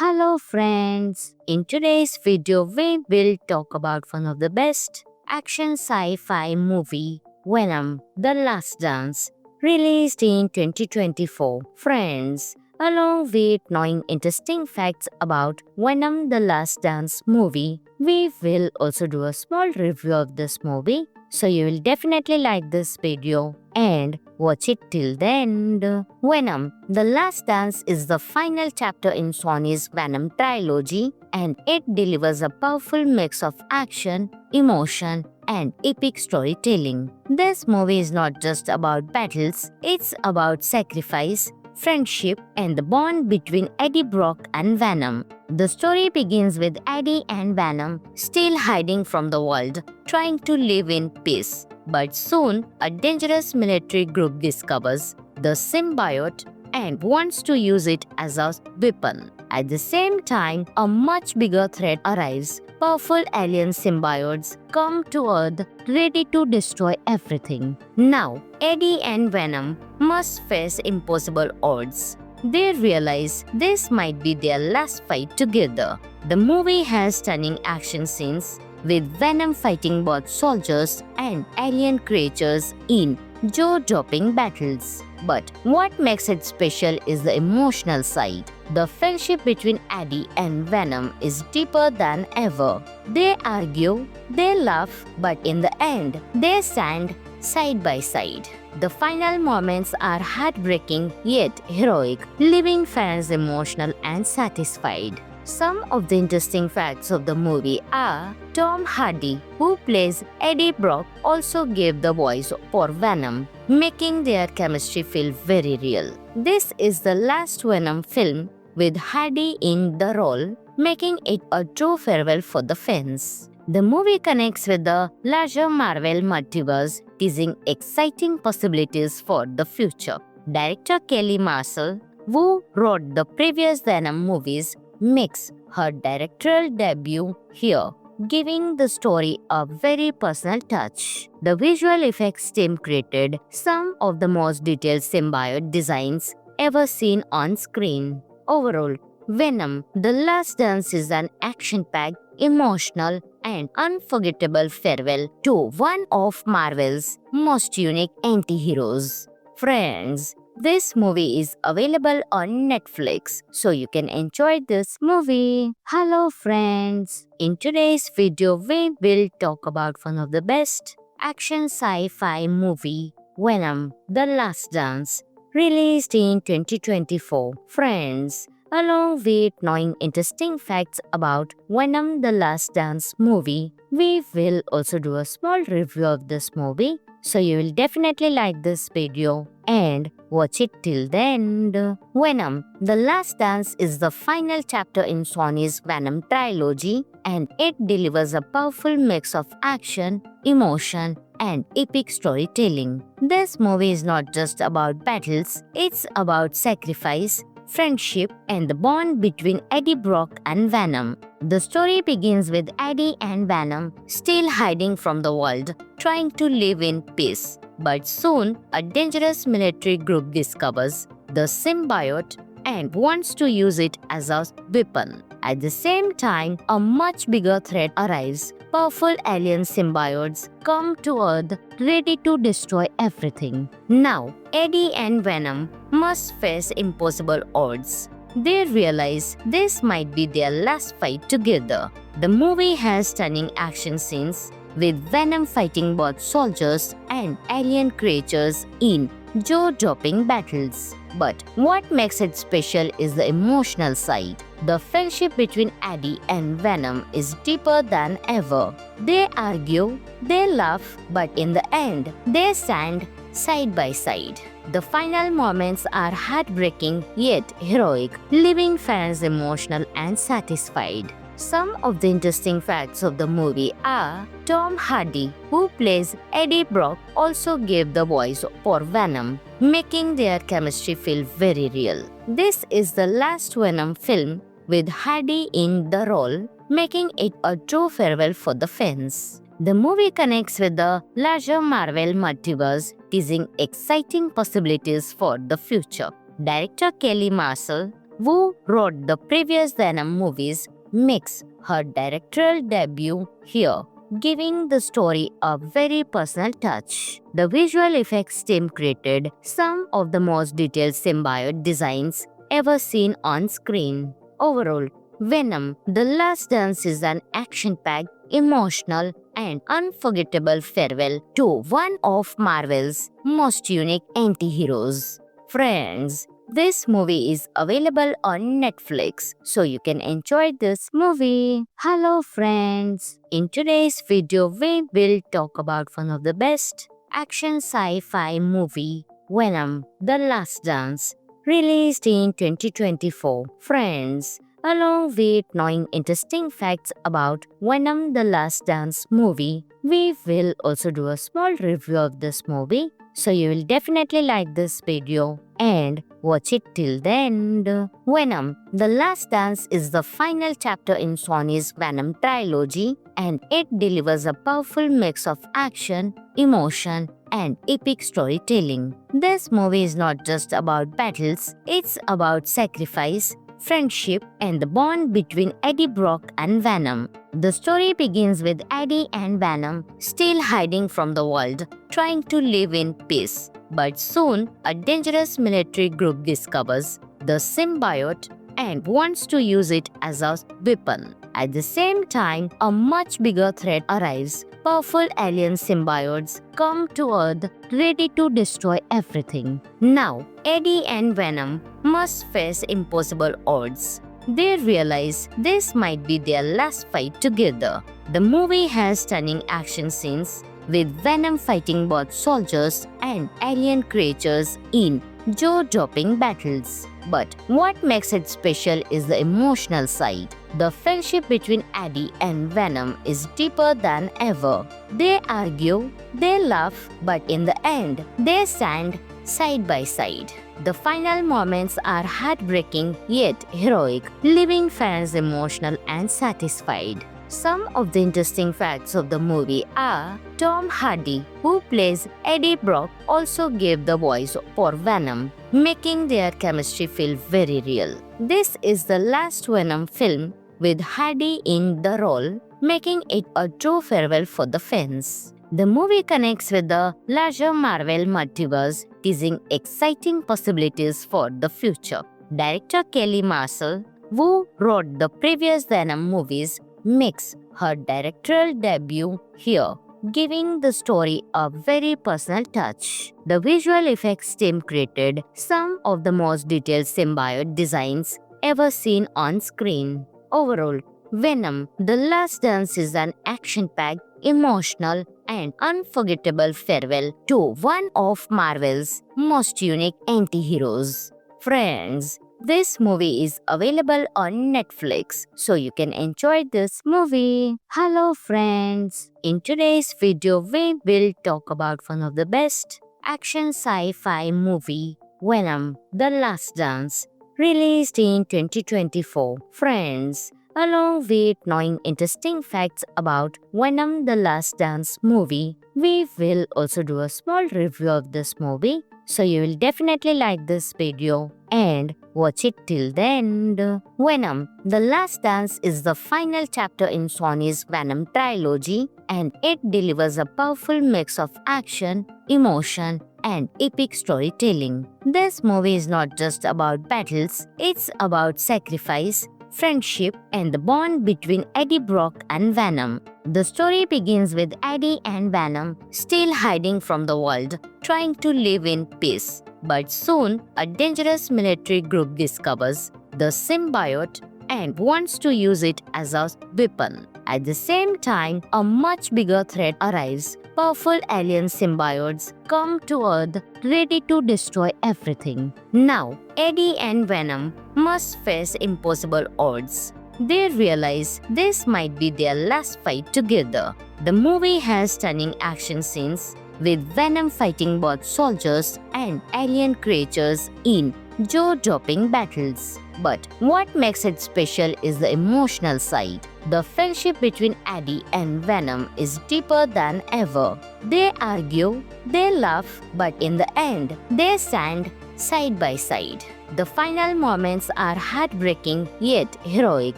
Hello friends, in today's video we will talk about one of the best action sci-fi movie, Venom: The Last Dance, released in 2024. Friends, along with knowing interesting facts about Venom: The Last Dance movie, we will also do a small review of this movie, so you will definitely like this video and watch it till the end. Venom: The Last Dance is the final chapter in Sony's Venom trilogy, and it delivers a powerful mix of action, emotion, and epic storytelling. This movie is not just about battles, it's about sacrifice, friendship, and the bond between Eddie Brock and Venom. The story begins with Eddie and Venom still hiding from the world, trying to live in peace. But soon, a dangerous military group discovers the symbiote and wants to use it as a weapon. At the same time, a much bigger threat arrives. Powerful alien symbiotes come to Earth ready to destroy everything. Now, Eddie and Venom must face impossible odds. They realize this might be their last fight together. The movie has stunning action scenes, with Venom fighting both soldiers and alien creatures in jaw-dropping battles. But what makes it special is the emotional side. The friendship between Eddie and Venom is deeper than ever. They argue, they laugh, but in the end, they stand side by side. The final moments are heartbreaking yet heroic, leaving fans emotional and satisfied. Some of the interesting facts of the movie are Tom Hardy, who plays Eddie Brock, also gave the voice for Venom, making their chemistry feel very real. This is the last Venom film with Hardy in the role, making it a true farewell for the fans. The movie connects with the larger Marvel multiverse, teasing exciting possibilities for the future. Director Kelly Marshall, who wrote the previous Venom movies, makes her directorial debut here, giving the story a very personal touch. The visual effects team created some of the most detailed symbiote designs ever seen on screen. Overall, Venom: The Last Dance is an action-packed, emotional, and unforgettable farewell to one of Marvel's most unique anti-heroes. Friends, this movie is available on Netflix, so you can enjoy this movie. Hello friends! In today's video, we will talk about one of the best action sci-fi movie, Venom: The Last Dance, released in 2024. Friends, along with knowing interesting facts about Venom: The Last Dance movie, we will also do a small review of this movie, so you will definitely like this video and watch it till the end. Venom: The Last Dance is the final chapter in Sony's Venom trilogy, and it delivers a powerful mix of action, emotion, and epic storytelling. This movie is not just about battles, it's about sacrifice, friendship, and the bond between Eddie Brock and Venom. The story begins with Eddie and Venom still hiding from the world, trying to live in peace. But soon, a dangerous military group discovers the symbiote and wants to use it as a weapon. At the same time, a much bigger threat arrives. Powerful alien symbiotes come to Earth ready to destroy everything. Now, Eddie and Venom must face impossible odds. They realize this might be their last fight together. The movie has stunning action scenes, with Venom fighting both soldiers and alien creatures in jaw-dropping battles. But what makes it special is the emotional side. The friendship between Eddie and Venom is deeper than ever. They argue, they laugh, but in the end, they stand side by side. The final moments are heartbreaking yet heroic, leaving fans emotional and satisfied. Some of the interesting facts of the movie are Tom Hardy, who plays Eddie Brock, also gave the voice for Venom, making their chemistry feel very real. This is the last Venom film with Hardy in the role, making it a true farewell for the fans. The movie connects with the larger Marvel multiverse, teasing exciting possibilities for the future. Director Kelly Marshall, who wrote the previous Venom movies, makes her directorial debut here, giving the story a very personal touch. The visual effects team created some of the most detailed symbiote designs ever seen on screen. Overall, Venom: The Last Dance is an action-packed, emotional, and unforgettable farewell to one of Marvel's most unique anti-heroes. Friends, this movie is available on Netflix, so you can enjoy this movie. Hello friends! In today's video, we will talk about one of the best action sci-fi movie, Venom: The Last Dance, released in 2024. Friends, along with knowing interesting facts about Venom: The Last Dance movie, we will also do a small review of this movie, so you will definitely like this video and watch it till the end. Venom: The Last Dance is the final chapter in Sony's Venom trilogy, and it delivers a powerful mix of action, emotion, and epic storytelling. This movie is not just about battles, it's about sacrifice, friendship, and the bond between Eddie Brock and Venom. The story begins with Eddie and Venom still hiding from the world, trying to live in peace. But soon, a dangerous military group discovers the symbiote and wants to use it as a weapon. At the same time, a much bigger threat arrives. Powerful alien symbiotes come to Earth ready to destroy everything. Now, Eddie and Venom must face impossible odds. They realize this might be their last fight together. The movie has stunning action scenes, with Venom fighting both soldiers and alien creatures in jaw-dropping battles. But what makes it special is the emotional side. The friendship between Eddie and Venom is deeper than ever. They argue, they laugh, but in the end, they stand side by side. The final moments are heartbreaking yet heroic, leaving fans emotional and satisfied. Some of the interesting facts of the movie are Tom Hardy, who plays Eddie Brock, also gave the voice for Venom, making their chemistry feel very real. This is the last Venom film with Hardy in the role, making it a true farewell for the fans. The movie connects with the larger Marvel multiverse, teasing exciting possibilities for the future. Director Kelly Marshall, who wrote the previous Venom movies, makes her directorial debut here, giving the story a very personal touch. The visual effects team created some of the most detailed symbiote designs ever seen on screen. Overall, Venom: The Last Dance is an action-packed, emotional, and unforgettable farewell to one of Marvel's most unique anti-heroes. Friends, this movie is available on Netflix, so you can enjoy this movie. Hello friends! In today's video, we will talk about one of the best action sci-fi movie, Venom: The Last Dance, released in 2024. Friends, along with knowing interesting facts about Venom: The Last Dance movie, we will also do a small review of this movie, so you will definitely like this video and watch it till the end. Venom: The Last Dance is the final chapter in Sony's Venom trilogy, and it delivers a powerful mix of action, emotion, and epic storytelling. This movie is not just about battles, it's about sacrifice, friendship, and the bond between Eddie Brock and Venom. The story begins with Eddie and Venom still hiding from the world, trying to live in peace. But soon, a dangerous military group discovers the symbiote and wants to use it as a weapon. At the same time, a much bigger threat arrives. Powerful alien symbiotes come to Earth ready to destroy everything. Now, Eddie and Venom must face impossible odds. They realize this might be their last fight together. The movie has stunning action scenes, with Venom fighting both soldiers and alien creatures in jaw-dropping battles. But what makes it special is the emotional side. The friendship between Eddie and Venom is deeper than ever. They argue, they laugh, but in the end, they stand side by side. The final moments are heartbreaking yet heroic,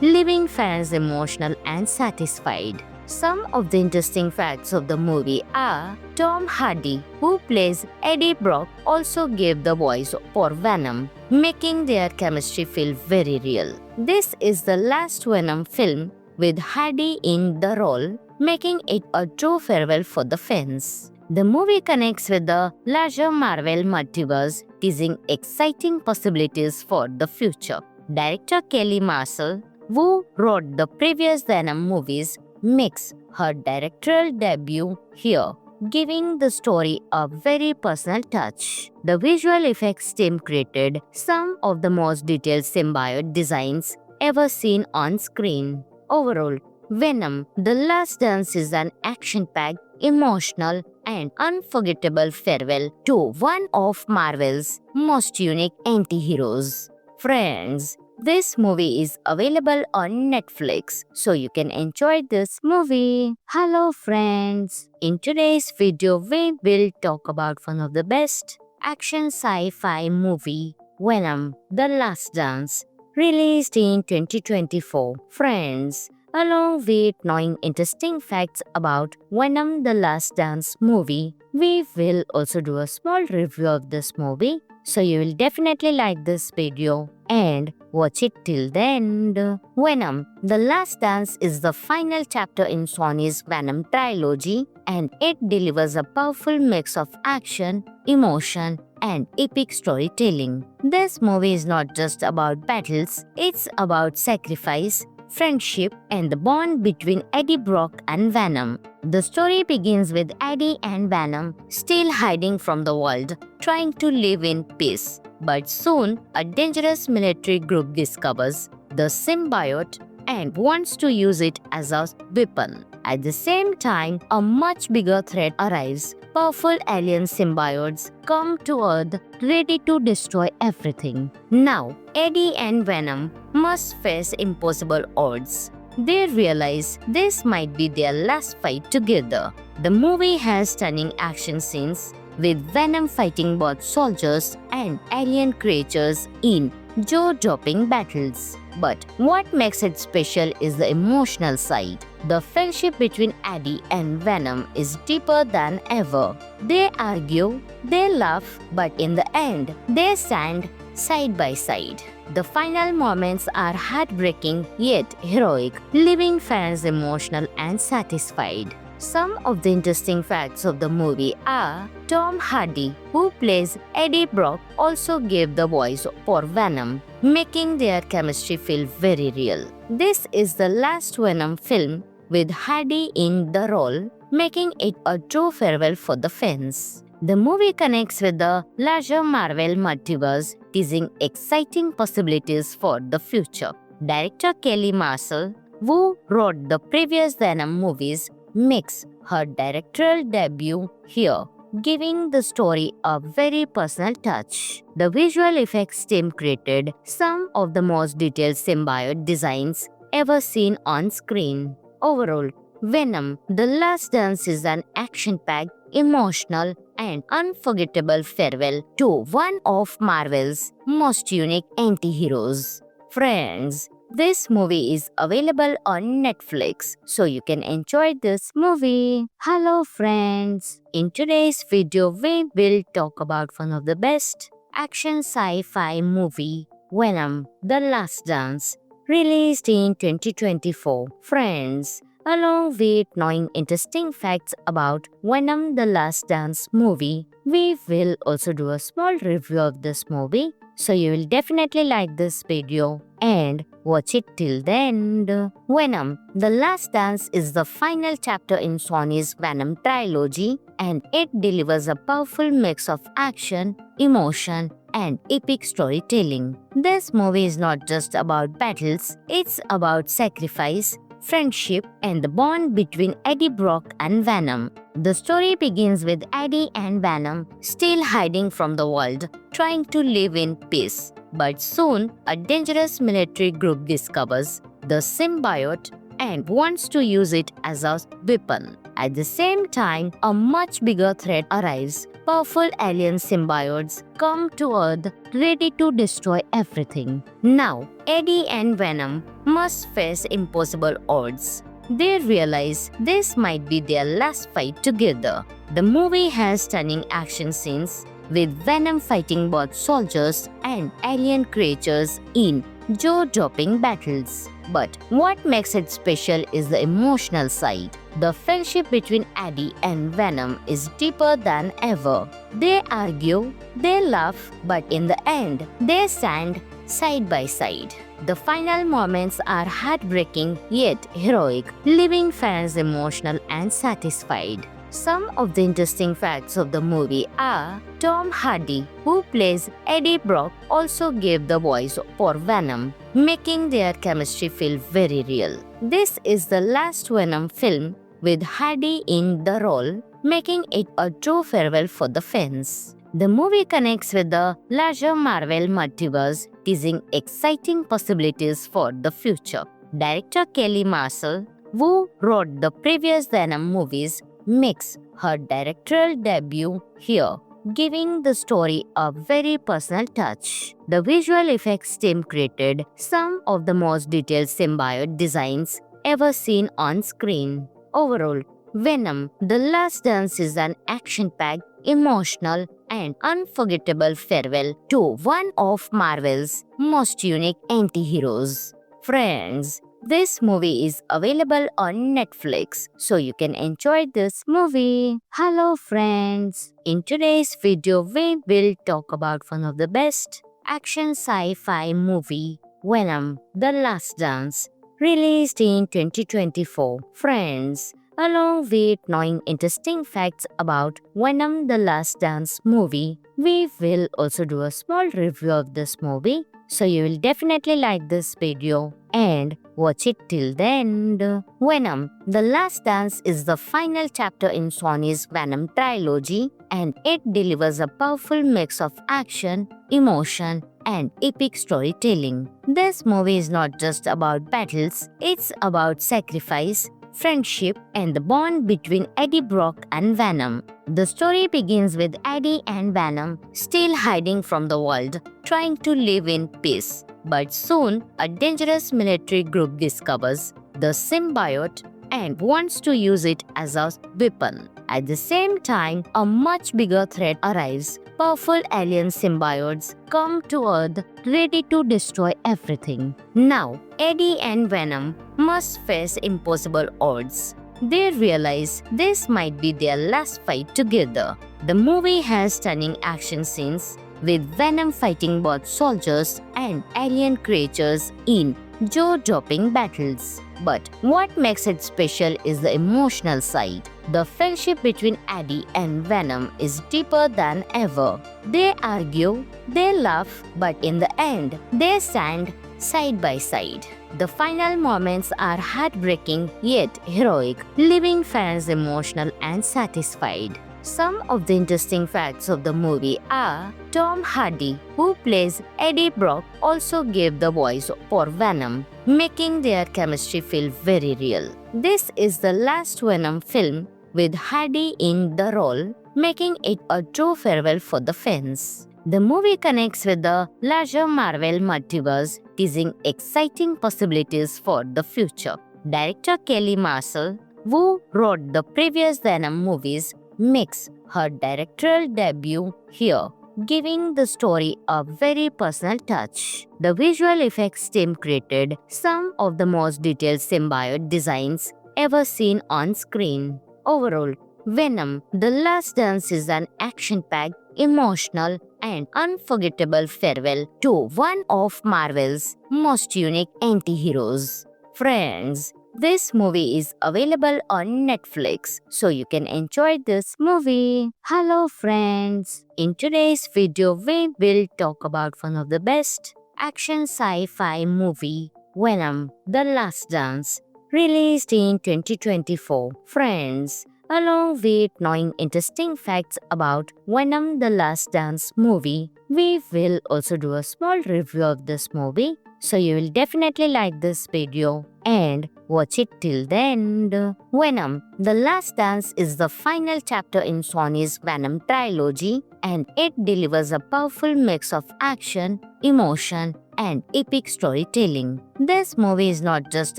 leaving fans emotional and satisfied. Some of the interesting facts of the movie are Tom Hardy, who plays Eddie Brock, also gave the voice for Venom, making their chemistry feel very real. This is the last Venom film with Hardy in the role, making it a true farewell for the fans. The movie connects with the larger Marvel multiverse, teasing exciting possibilities for the future. Director Kelly Marshall, who wrote the previous Venom movies, makes her directorial debut here, giving the story a very personal touch. The visual effects team created some of the most detailed symbiote designs ever seen on screen. Overall, Venom: The Last Dance is an action-packed, emotional, and unforgettable farewell to one of Marvel's most unique anti-heroes. Friends, this movie is available on Netflix, so you can enjoy this movie. Hello friends! In today's video, we will talk about one of the best action sci-fi movie, Venom: The Last Dance, released in 2024. Friends, along with knowing interesting facts about Venom: The Last Dance movie, we will also do a small review of this movie, so you will definitely like this video and watch it till the end. Venom: The Last Dance is the final chapter in Sony's Venom trilogy, and it delivers a powerful mix of action, emotion, and epic storytelling. This movie is not just about battles, it's about sacrifice, friendship, and the bond between Eddie Brock and Venom. The story begins with Eddie and Venom still hiding from the world, trying to live in peace. But soon, a dangerous military group discovers the symbiote and wants to use it as a weapon. At the same time, a much bigger threat arrives. Powerful alien symbiotes come to Earth ready to destroy everything. Now, Eddie and Venom must face impossible odds. They realize this might be their last fight together. The movie has stunning action scenes, with Venom fighting both soldiers and alien creatures in jaw-dropping battles. But what makes it special is the emotional side. The friendship between Eddie and Venom is deeper than ever. They argue, they laugh, but in the end, they stand side by side. The final moments are heartbreaking yet heroic, leaving fans emotional and satisfied. Some of the interesting facts of the movie are Tom Hardy, who plays Eddie Brock, also gave the voice for Venom, making their chemistry feel very real. This is the last Venom film with Hardy in the role, making it a true farewell for the fans. The movie connects with the larger Marvel multiverse, teasing exciting possibilities for the future. Director Kelly Marshall, who wrote the previous Venom movies, makes her directorial debut here, giving the story a very personal touch. The visual effects team created some of the most detailed symbiote designs ever seen on screen. Overall, Venom: The Last Dance is an action-packed, emotional, and unforgettable farewell to one of Marvel's most unique anti-heroes. Friends, this movie is available on Netflix, so you can enjoy this movie. Hello friends! In today's video, we will talk about one of the best action sci-fi movie, Venom: The Last Dance, released in 2024. Friends, along with knowing interesting facts about Venom: The Last Dance movie, we will also do a small review of this movie, so you will definitely like this video and watch it till the end. Venom: The Last Dance is the final chapter in Sony's Venom trilogy, and it delivers a powerful mix of action, emotion, and epic storytelling. This movie is not just about battles, it's about sacrifice, friendship, and the bond between Eddie Brock and Venom. The story begins with Eddie and Venom still hiding from the world, trying to live in peace. But soon, a dangerous military group discovers the symbiote and wants to use it as a weapon. At the same time, a much bigger threat arrives. Powerful alien symbiotes come to Earth ready to destroy everything. Now, Eddie and Venom must face impossible odds. They realize this might be their last fight together. The movie has stunning action scenes with Venom fighting both soldiers and alien creatures in jaw-dropping battles. But what makes it special is the emotional side. The friendship between Eddie and Venom is deeper than ever. They argue, they laugh, but in the end, they stand side by side. The final moments are heartbreaking yet heroic, leaving fans emotional and satisfied. Some of the interesting facts of the movie are Tom Hardy, who plays Eddie Brock, also gave the voice for Venom, making their chemistry feel very real. This is the last Venom film with Hardy in the role, making it a true farewell for the fans. The movie connects with the larger Marvel multiverse, teasing exciting possibilities for the future. Director Kelly Marshall, who wrote the previous Venom movies, makes her directorial debut here, giving the story a very personal touch. The visual effects team created some of the most detailed symbiote designs ever seen on screen. Overall, Venom: The Last Dance is an action-packed, emotional, and unforgettable farewell to one of Marvel's most unique anti-heroes. Friends, this movie is available on Netflix, so you can enjoy this movie. Hello friends! In today's video, we will talk about one of the best action sci-fi movie, Venom: The Last Dance, released in 2024. Friends, along with knowing interesting facts about Venom: The Last Dance movie, we will also do a small review of this movie, so you will definitely like this video and watch it till the end. Venom: The Last Dance is the final chapter in Sony's Venom trilogy, and it delivers a powerful mix of action, emotion, and epic storytelling. This movie is not just about battles, it's about sacrifice, friendship, and the bond between Eddie Brock and Venom. The story begins with Eddie and Venom still hiding from the world, trying to live in peace. But soon, a dangerous military group discovers the symbiote and wants to use it as a weapon. At the same time, a much bigger threat arrives. Powerful alien symbiotes come to Earth ready to destroy everything. Now, Eddie and Venom must face impossible odds. They realize this might be their last fight together. The movie has stunning action scenes with Venom fighting both soldiers and alien creatures in jaw-dropping battles. But what makes it special is the emotional side. The friendship between Eddie and Venom is deeper than ever. They argue, they laugh, but in the end, they stand side by side. The final moments are heartbreaking yet heroic, leaving fans emotional and satisfied. Some of the interesting facts of the movie are Tom Hardy, who plays Eddie Brock, also gave the voice for Venom, making their chemistry feel very real. This is the last Venom film with Hardy in the role, making it a true farewell for the fans. The movie connects with the larger Marvel multiverse, teasing exciting possibilities for the future. Director Kelly Marshall, who wrote the previous Venom movies, makes her directorial debut here, giving the story a very personal touch. The visual effects team created some of the most detailed symbiote designs ever seen on screen. Overall, Venom: The Last Dance is an action-packed, emotional, and unforgettable farewell to one of Marvel's most unique anti-heroes. Friends, this movie is available on Netflix, so you can enjoy this movie. Hello friends! In today's video, we will talk about one of the best action sci-fi movie, Venom: The Last Dance, released in 2024. Friends, along with knowing interesting facts about Venom: The Last Dance movie, we will also do a small review of this movie, so you will definitely like this video and watch it till the end. Venom: The Last Dance is the final chapter in Sony's Venom trilogy, and it delivers a powerful mix of action, emotion, and epic storytelling. This movie is not just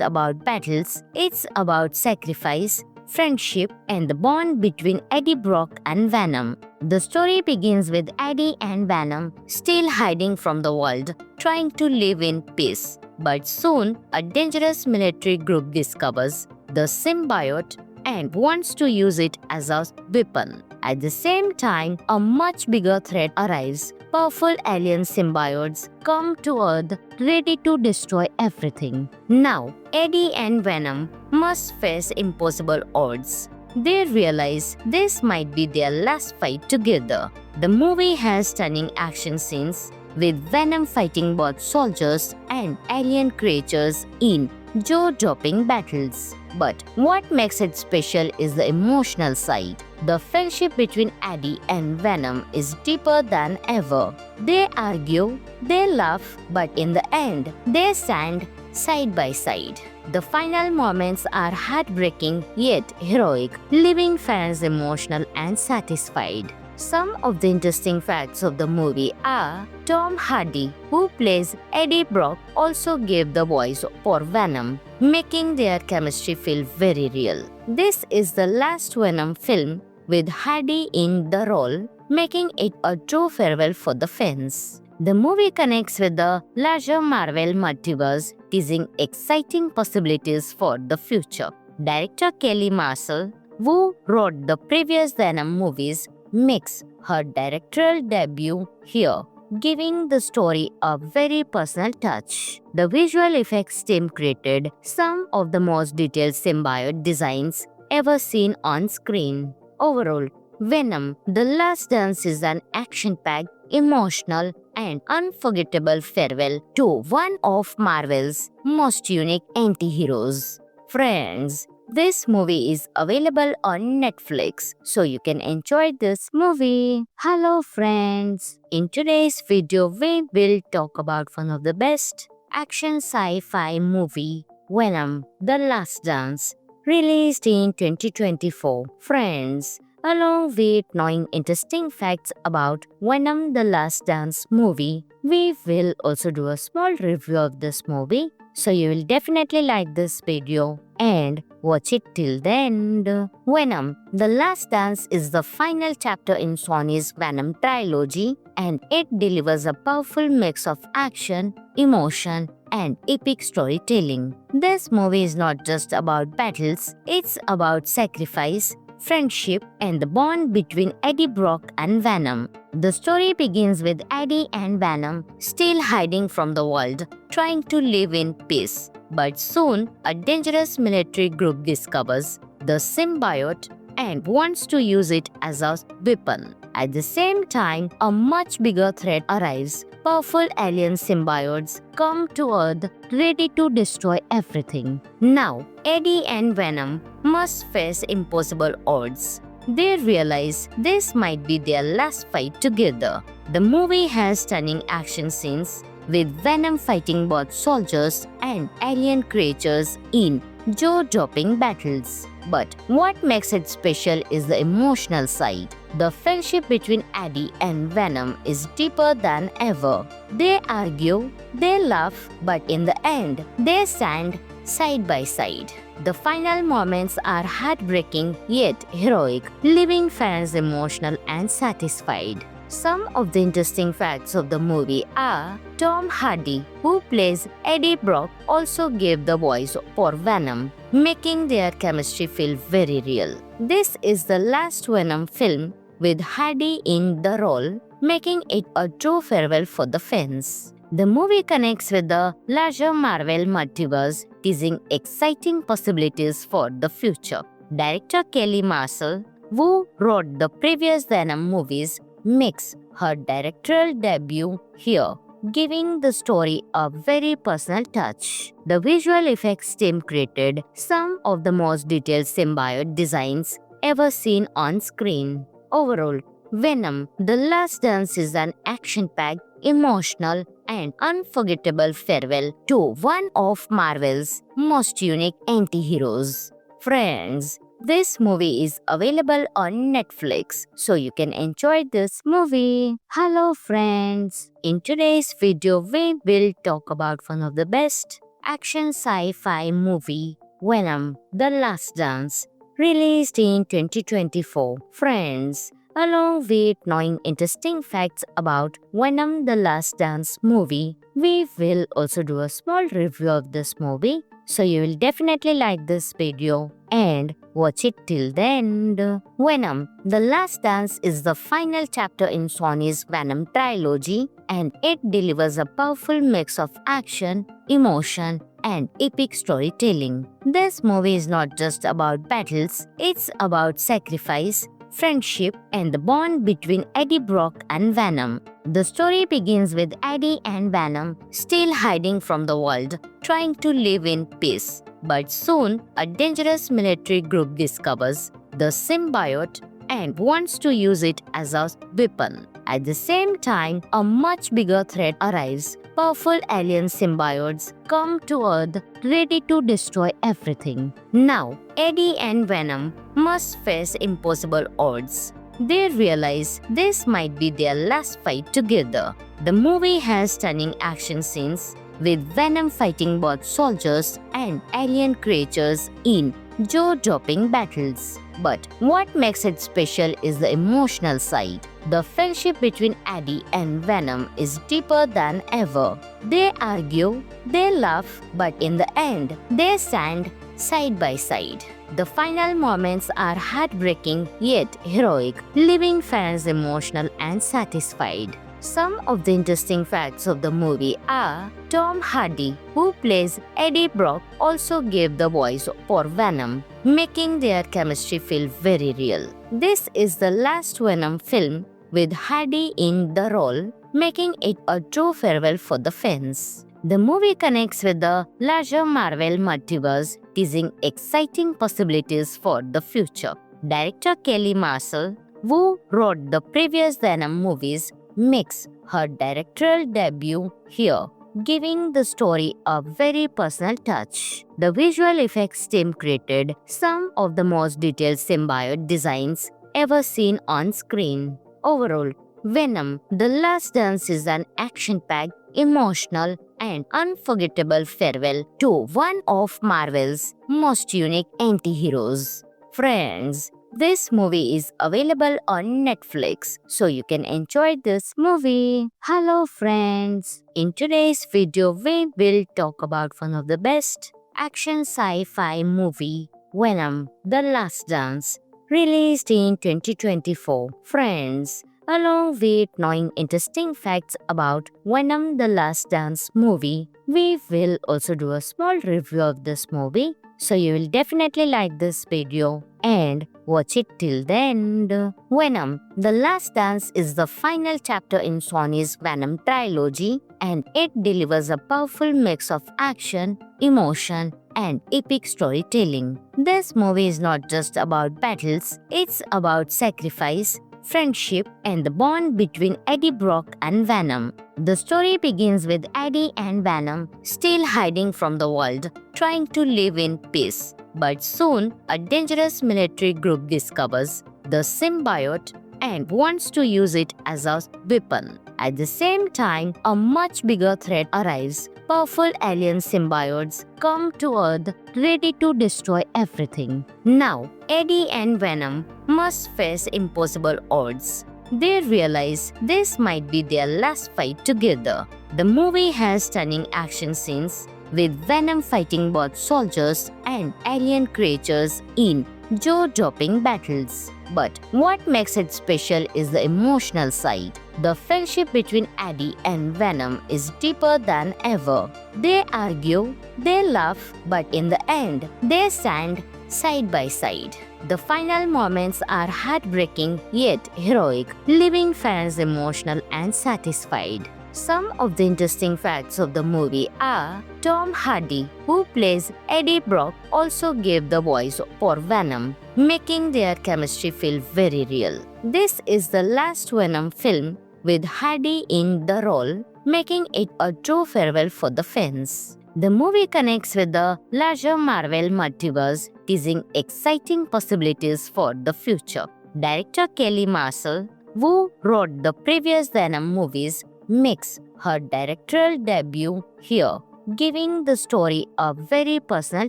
about battles, it's about sacrifice, friendship, and the bond between Eddie Brock and Venom. The story begins with Eddie and Venom still hiding from the world, trying to live in peace. But soon, a dangerous military group discovers the symbiote and wants to use it as a weapon. At the same time, a much bigger threat arrives. Powerful alien symbiotes come to Earth ready to destroy everything. Now, Eddie and Venom must face impossible odds. They realize this might be their last fight together. The movie has stunning action scenes with Venom fighting both soldiers and alien creatures in jaw-dropping battles. But what makes it special is the emotional side. The friendship between Eddie and Venom is deeper than ever. They argue, they laugh, but in the end, they stand side by side. The final moments are heartbreaking yet heroic, leaving fans emotional and satisfied. Some of the interesting facts of the movie are Tom Hardy, who plays Eddie Brock, also gave the voice for Venom, making their chemistry feel very real. This is the last Venom film with Hardy in the role, making it a true farewell for the fans. The movie connects with the larger Marvel multiverse, teasing exciting possibilities for the future. Director Kelly Marshall, who wrote the previous Venom movies, makes her directorial debut here, giving the story a very personal touch. The visual effects team created some of the most detailed symbiote designs ever seen on screen. Overall, Venom: The Last Dance is an action-packed, emotional, and unforgettable farewell to one of Marvel's most unique anti-heroes. Friends, this movie is available on Netflix, so you can enjoy this movie. Hello friends! In today's video, we will talk about one of the best action sci-fi movie, Venom: The Last Dance, released in 2024. Friends, along with knowing interesting facts about Venom: The Last Dance movie, we will also do a small review of this movie, so you will definitely like this video and watch it till the end. Venom: The Last Dance is the final chapter in Sony's Venom trilogy, and it delivers a powerful mix of action, emotion, and epic storytelling. This movie is not just about battles, it's about sacrifice, friendship, and the bond between Eddie Brock and Venom. The story begins with Eddie and Venom still hiding from the world, trying to live in peace. But soon, a dangerous military group discovers the symbiote and wants to use it as a weapon. At the same time, a much bigger threat arrives. Powerful alien symbiotes come to Earth ready to destroy everything. Now, Eddie and Venom must face impossible odds. They realize this might be their last fight together. The movie has stunning action scenes with Venom fighting both soldiers and alien creatures in jaw-dropping battles. But what makes it special is the emotional side. The friendship between Eddie and Venom is deeper than ever. They argue, they laugh, but in the end, they stand side by side. The final moments are heartbreaking yet heroic, leaving fans emotional and satisfied. Some of the interesting facts of the movie are Tom Hardy, who plays Eddie Brock, also gave the voice for Venom, making their chemistry feel very real. This is the last Venom film with Hardy in the role, making it a true farewell for the fans. The movie connects with the larger Marvel multiverse, teasing exciting possibilities for the future. Director Kelly Marshall, who wrote the previous Venom movies, makes her directorial debut here, giving the story a very personal touch. The visual effects team created some of the most detailed symbiote designs ever seen on screen. Overall, Venom: The Last Dance is an action-packed, emotional, and unforgettable farewell to one of Marvel's most unique anti-heroes. Friends, this movie is available on Netflix, so you can enjoy this movie. Hello friends, in today's video we will talk about one of the best action sci-fi movie, Venom: The Last Dance, released in 2024. Friends, along with knowing interesting facts about Venom: The Last Dance movie, we will also do a small review of this movie, so you will definitely like this video and watch it till the end. Venom: The Last Dance is the final chapter in Sony's Venom trilogy, and it delivers a powerful mix of action, emotion, and epic storytelling. This movie is not just about battles, it's about sacrifice, friendship, and the bond between Eddie Brock and Venom. The story begins with Eddie and Venom still hiding from the world, trying to live in peace. But soon, a dangerous military group discovers the symbiote and wants to use it as a weapon. At the same time, a much bigger threat arrives. Powerful alien symbiotes come to Earth ready to destroy everything. Now, Eddie and Venom must face impossible odds. They realize this might be their last fight together. The movie has stunning action scenes, with Venom fighting both soldiers and alien creatures in jaw-dropping battles. But what makes it special is the emotional side. The friendship between Eddie and Venom is deeper than ever. They argue, they laugh, but in the end, they stand side by side. The final moments are heartbreaking yet heroic, leaving fans emotional and satisfied. Some of the interesting facts of the movie are Tom Hardy, who plays Eddie Brock, also gave the voice for Venom, making their chemistry feel very real. This is the last Venom film with Hardy in the role, making it a true farewell for the fans. The movie connects with the larger Marvel multiverse, teasing exciting possibilities for the future. Director Kelly Marshall, who wrote the previous Venom movies, makes her directorial debut here, giving the story a very personal touch. The visual effects team created some of the most detailed symbiote designs ever seen on screen. Overall, Venom: The Last Dance is an action-packed, emotional, and unforgettable farewell to one of Marvel's most unique anti-heroes. Friends, this movie is available on Netflix, so you can enjoy this movie. Hello friends, in today's video we will talk about one of the best action sci-fi movie, Venom: The Last Dance, released in 2024. Friends, along with knowing interesting facts about Venom: The Last Dance movie, we will also do a small review of this movie, so you will definitely like this video and watch it till the end. Venom: The Last Dance is the final chapter in Sony's Venom trilogy, and it delivers a powerful mix of action, emotion, and epic storytelling. This movie is not just about battles, it's about sacrifice, friendship, and the bond between Eddie Brock and Venom. The story begins with Eddie and Venom still hiding from the world, trying to live in peace. But soon, a dangerous military group discovers the symbiote and wants to use it as a weapon. At the same time, a much bigger threat arrives. Powerful alien symbiotes come to Earth ready to destroy everything. Now, Eddie and Venom must face impossible odds. They realize this might be their last fight together. The movie has stunning action scenes, with Venom fighting both soldiers and alien creatures in jaw-dropping battles. But what makes it special is the emotional side. The friendship between Eddie and Venom is deeper than ever. They argue, they laugh, but in the end, they stand side by side. The final moments are heartbreaking yet heroic, leaving fans emotional and satisfied. Some of the interesting facts of the movie are Tom Hardy, who plays Eddie Brock, also gave the voice for Venom, making their chemistry feel very real. This is the last Venom film with Hardy in the role, making it a true farewell for the fans. The movie connects with the larger Marvel multiverse, teasing exciting possibilities for the future. Director Kelly Marshall, who wrote the previous Venom movies, makes her directorial debut here, giving the story a very personal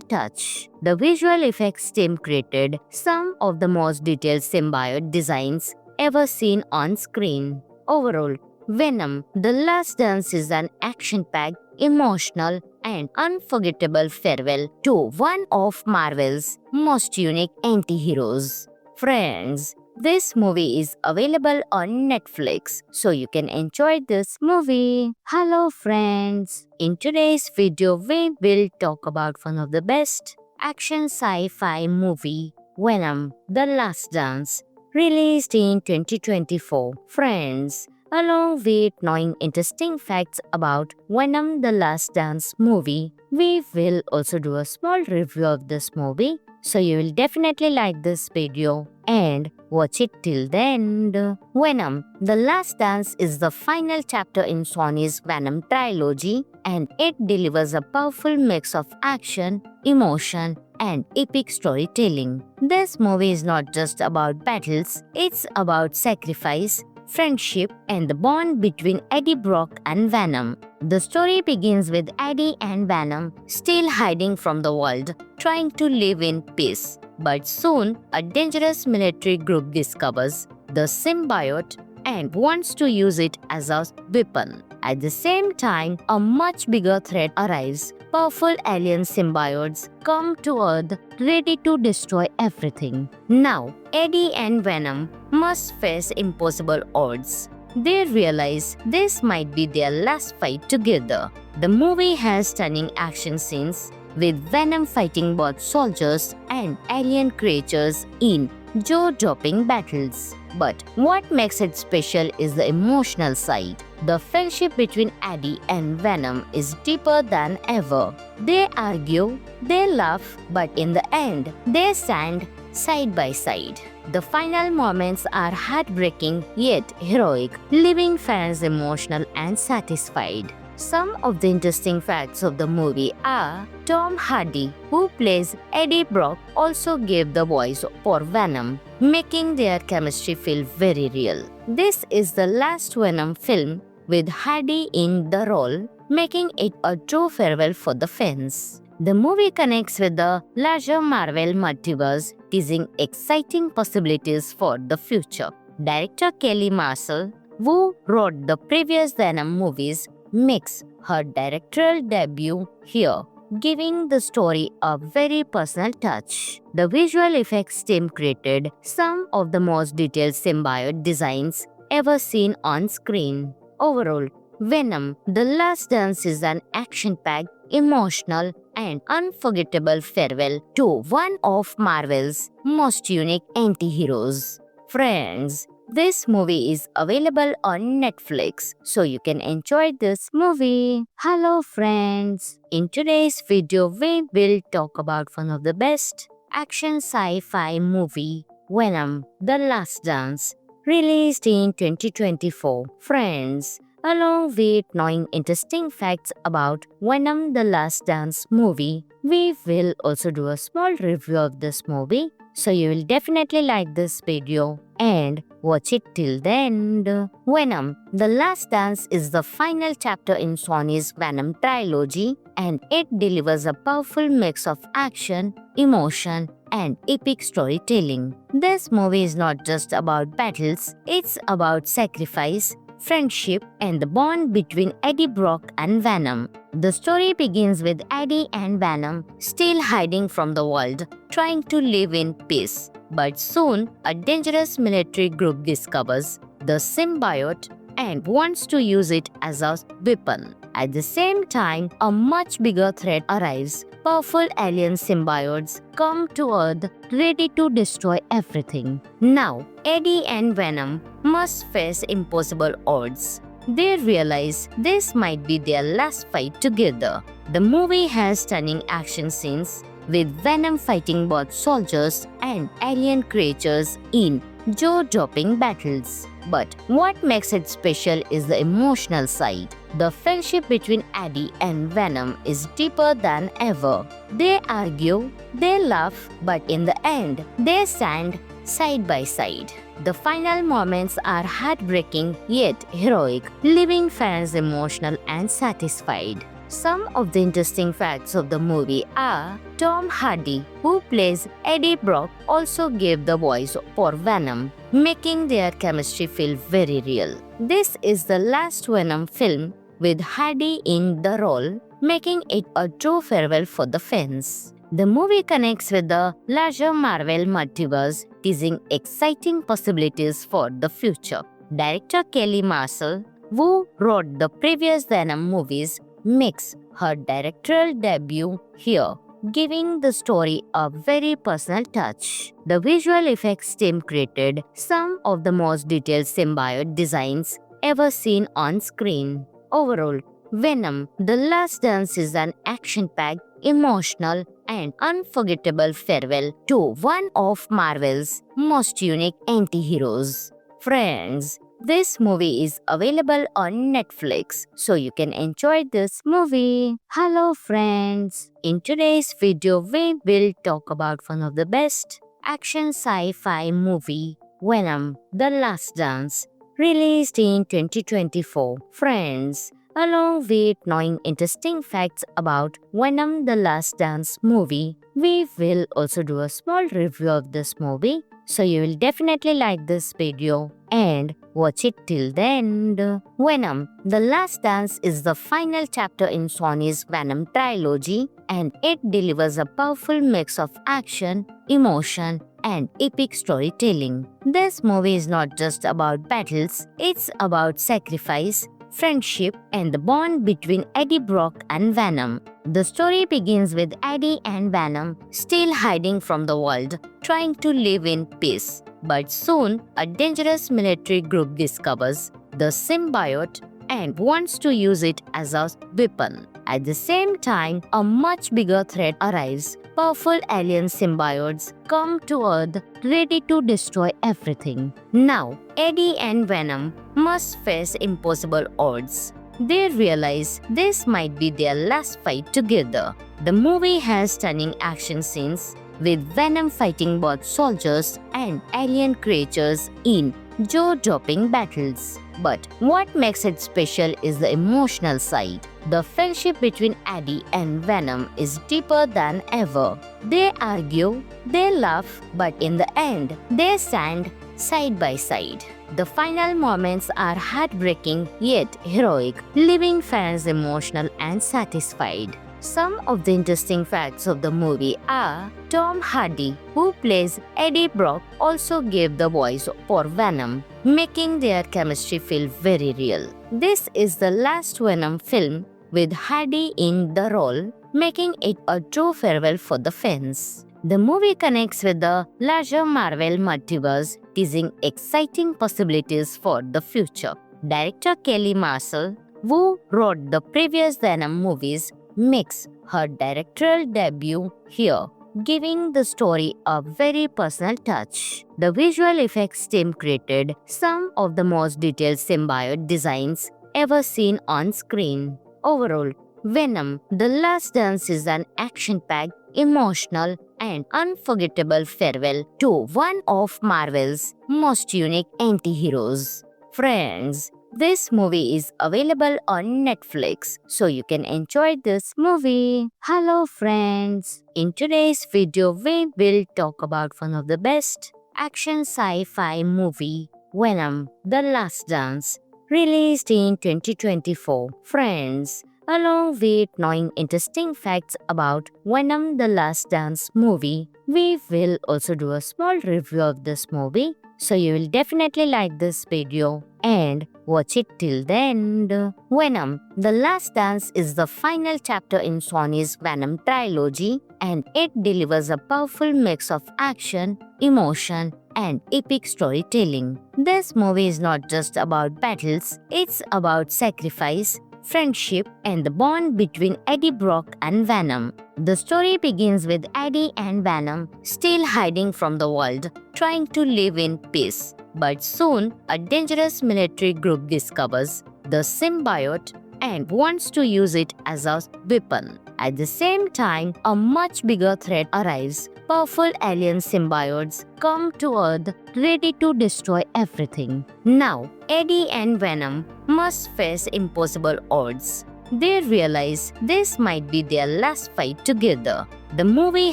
touch. The visual effects team created some of the most detailed symbiote designs ever seen on screen. Overall, Venom: The Last Dance is an action-packed, emotional, and unforgettable farewell to one of Marvel's most unique anti-heroes. Friends, this movie is available on Netflix, so you can enjoy this movie. Hello friends! In today's video, we will talk about one of the best action sci-fi movie, Venom: The Last Dance, released in 2024. Friends, along with knowing interesting facts about Venom: The Last Dance movie, we will also do a small review of this movie, so you will definitely like this video and watch it till the end. Venom: The Last Dance is the final chapter in Sony's Venom trilogy, and it delivers a powerful mix of action, emotion, and epic storytelling. This movie is not just about battles, it's about sacrifice, friendship, and the bond between Eddie Brock and Venom. The story begins with Eddie and Venom still hiding from the world, trying to live in peace. But soon, a dangerous military group discovers the symbiote and wants to use it as a weapon. At the same time, a much bigger threat arrives. Powerful alien symbiotes come to Earth ready to destroy everything. Now, Eddie and Venom must face impossible odds. They realize this might be their last fight together. The movie has stunning action scenes, with Venom fighting both soldiers and alien creatures in jaw-dropping battles. But what makes it special is the emotional side. The friendship between Eddie and Venom is deeper than ever. They argue, they laugh, but in the end, they stand side by side. The final moments are heartbreaking yet heroic, leaving fans emotional and satisfied. Some of the interesting facts of the movie are Tom Hardy, who plays Eddie Brock, also gave the voice for Venom, making their chemistry feel very real. This is the last Venom film with Hardy in the role, making it a true farewell for the fans. The movie connects with the larger Marvel multiverse, teasing exciting possibilities for the future. Director Kelly Marshall, who wrote the previous Venom movies, makes her directorial debut here, giving the story a very personal touch. The visual effects team created some of the most detailed symbiote designs ever seen on screen. Overall, Venom: The Last Dance is an action-packed, emotional, and unforgettable farewell to one of Marvel's most unique anti-heroes. Friends, this movie is available on Netflix, so you can enjoy this movie. Hello friends! In today's video, we will talk about one of the best action sci-fi movie, Venom: The Last Dance, released in 2024. Friends, along with knowing interesting facts about Venom: The Last Dance movie, we will also do a small review of this movie, so you will definitely like this video and watch it till the end. Venom: The Last Dance is the final chapter in Sony's Venom trilogy, and it delivers a powerful mix of action, emotion, and epic storytelling. This movie is not just about battles, it's about sacrifice, friendship, and the bond between Eddie Brock and Venom. The story begins with Eddie and Venom still hiding from the world, trying to live in peace. But soon, a dangerous military group discovers the symbiote and wants to use it as a weapon. At the same time, a much bigger threat arrives. Powerful alien symbiotes come to Earth ready to destroy everything. Now, Eddie and Venom must face impossible odds. They realize this might be their last fight together. The movie has stunning action scenes, with Venom fighting both soldiers and alien creatures in jaw-dropping battles. But what makes it special is the emotional side. The friendship between Eddie and Venom is deeper than ever. They argue, they laugh, but in the end, they stand side by side. The final moments are heartbreaking yet heroic, leaving fans emotional and satisfied. Some of the interesting facts of the movie are Tom Hardy, who plays Eddie Brock, also gave the voice for Venom, making their chemistry feel very real. This is the last Venom film with Hardy in the role, making it a true farewell for the fans. The movie connects with the larger Marvel multiverse, teasing exciting possibilities for the future. Director Kelly Marshall, who wrote the previous Venom movies, makes her directorial debut here, giving the story a very personal touch. The visual effects team created some of the most detailed symbiote designs ever seen on screen. Overall, Venom: The Last Dance is an action-packed, emotional, and unforgettable farewell to one of Marvel's most unique anti-heroes. Friends, this movie is available on Netflix, so you can enjoy this movie. Hello friends! In today's video, we will talk about one of the best action sci-fi movie, Venom: The Last Dance, released in 2024. Friends, along with knowing interesting facts about Venom: The Last Dance movie, we will also do a small review of this movie, so you will definitely like this video and watch it till the end. Venom: The Last Dance is the final chapter in Sony's Venom trilogy, and it delivers a powerful mix of action, emotion, and epic storytelling. This movie is not just about battles, it's about sacrifice, friendship, and the bond between Eddie Brock and Venom. The story begins with Eddie and Venom still hiding from the world, trying to live in peace. But soon, a dangerous military group discovers the symbiote and wants to use it as a weapon. At the same time, a much bigger threat arrives. Powerful alien symbiotes come to Earth ready to destroy everything. Now, Eddie and Venom must face impossible odds. They realize this might be their last fight together. The movie has stunning action scenes, with Venom fighting both soldiers and alien creatures in jaw-dropping battles. But what makes it special is the emotional side. The friendship between Eddie and Venom is deeper than ever. They argue, they laugh, but in the end, they stand side by side. The final moments are heartbreaking yet heroic, leaving fans emotional and satisfied. Some of the interesting facts of the movie are Tom Hardy, who plays Eddie Brock, also gave the voice for Venom, making their chemistry feel very real. This is the last Venom film with Hardy in the role, making it a true farewell for the fans. The movie connects with the larger Marvel multiverse, teasing exciting possibilities for the future. Director Kelly Marshall, who wrote the previous Venom movies, makes her directorial debut here, giving the story a very personal touch. The visual effects team created some of the most detailed symbiote designs ever seen on screen. Overall, Venom: The Last Dance is an action-packed, emotional, and unforgettable farewell to one of Marvel's most unique anti-heroes. Friends, this movie is available on Netflix, so you can enjoy this movie. Hello friends! In today's video, we will talk about one of the best action sci-fi movie, Venom: The Last Dance, released in 2024. Friends, along with knowing interesting facts about Venom: The Last Dance movie, we will also do a small review of this movie, so you will definitely like this video and watch it till the end. Venom: The Last Dance is the final chapter in Sony's Venom trilogy, and it delivers a powerful mix of action, emotion, and epic storytelling. This movie is not just about battles, it's about sacrifice, friendship, and the bond between Eddie Brock and Venom. The story begins with Eddie and Venom still hiding from the world, trying to live in peace. But soon, a dangerous military group discovers the symbiote and wants to use it as a weapon. At the same time, a much bigger threat arrives. Powerful alien symbiotes come to Earth ready to destroy everything. Now, Eddie and Venom must face impossible odds. They realize this might be their last fight together. The movie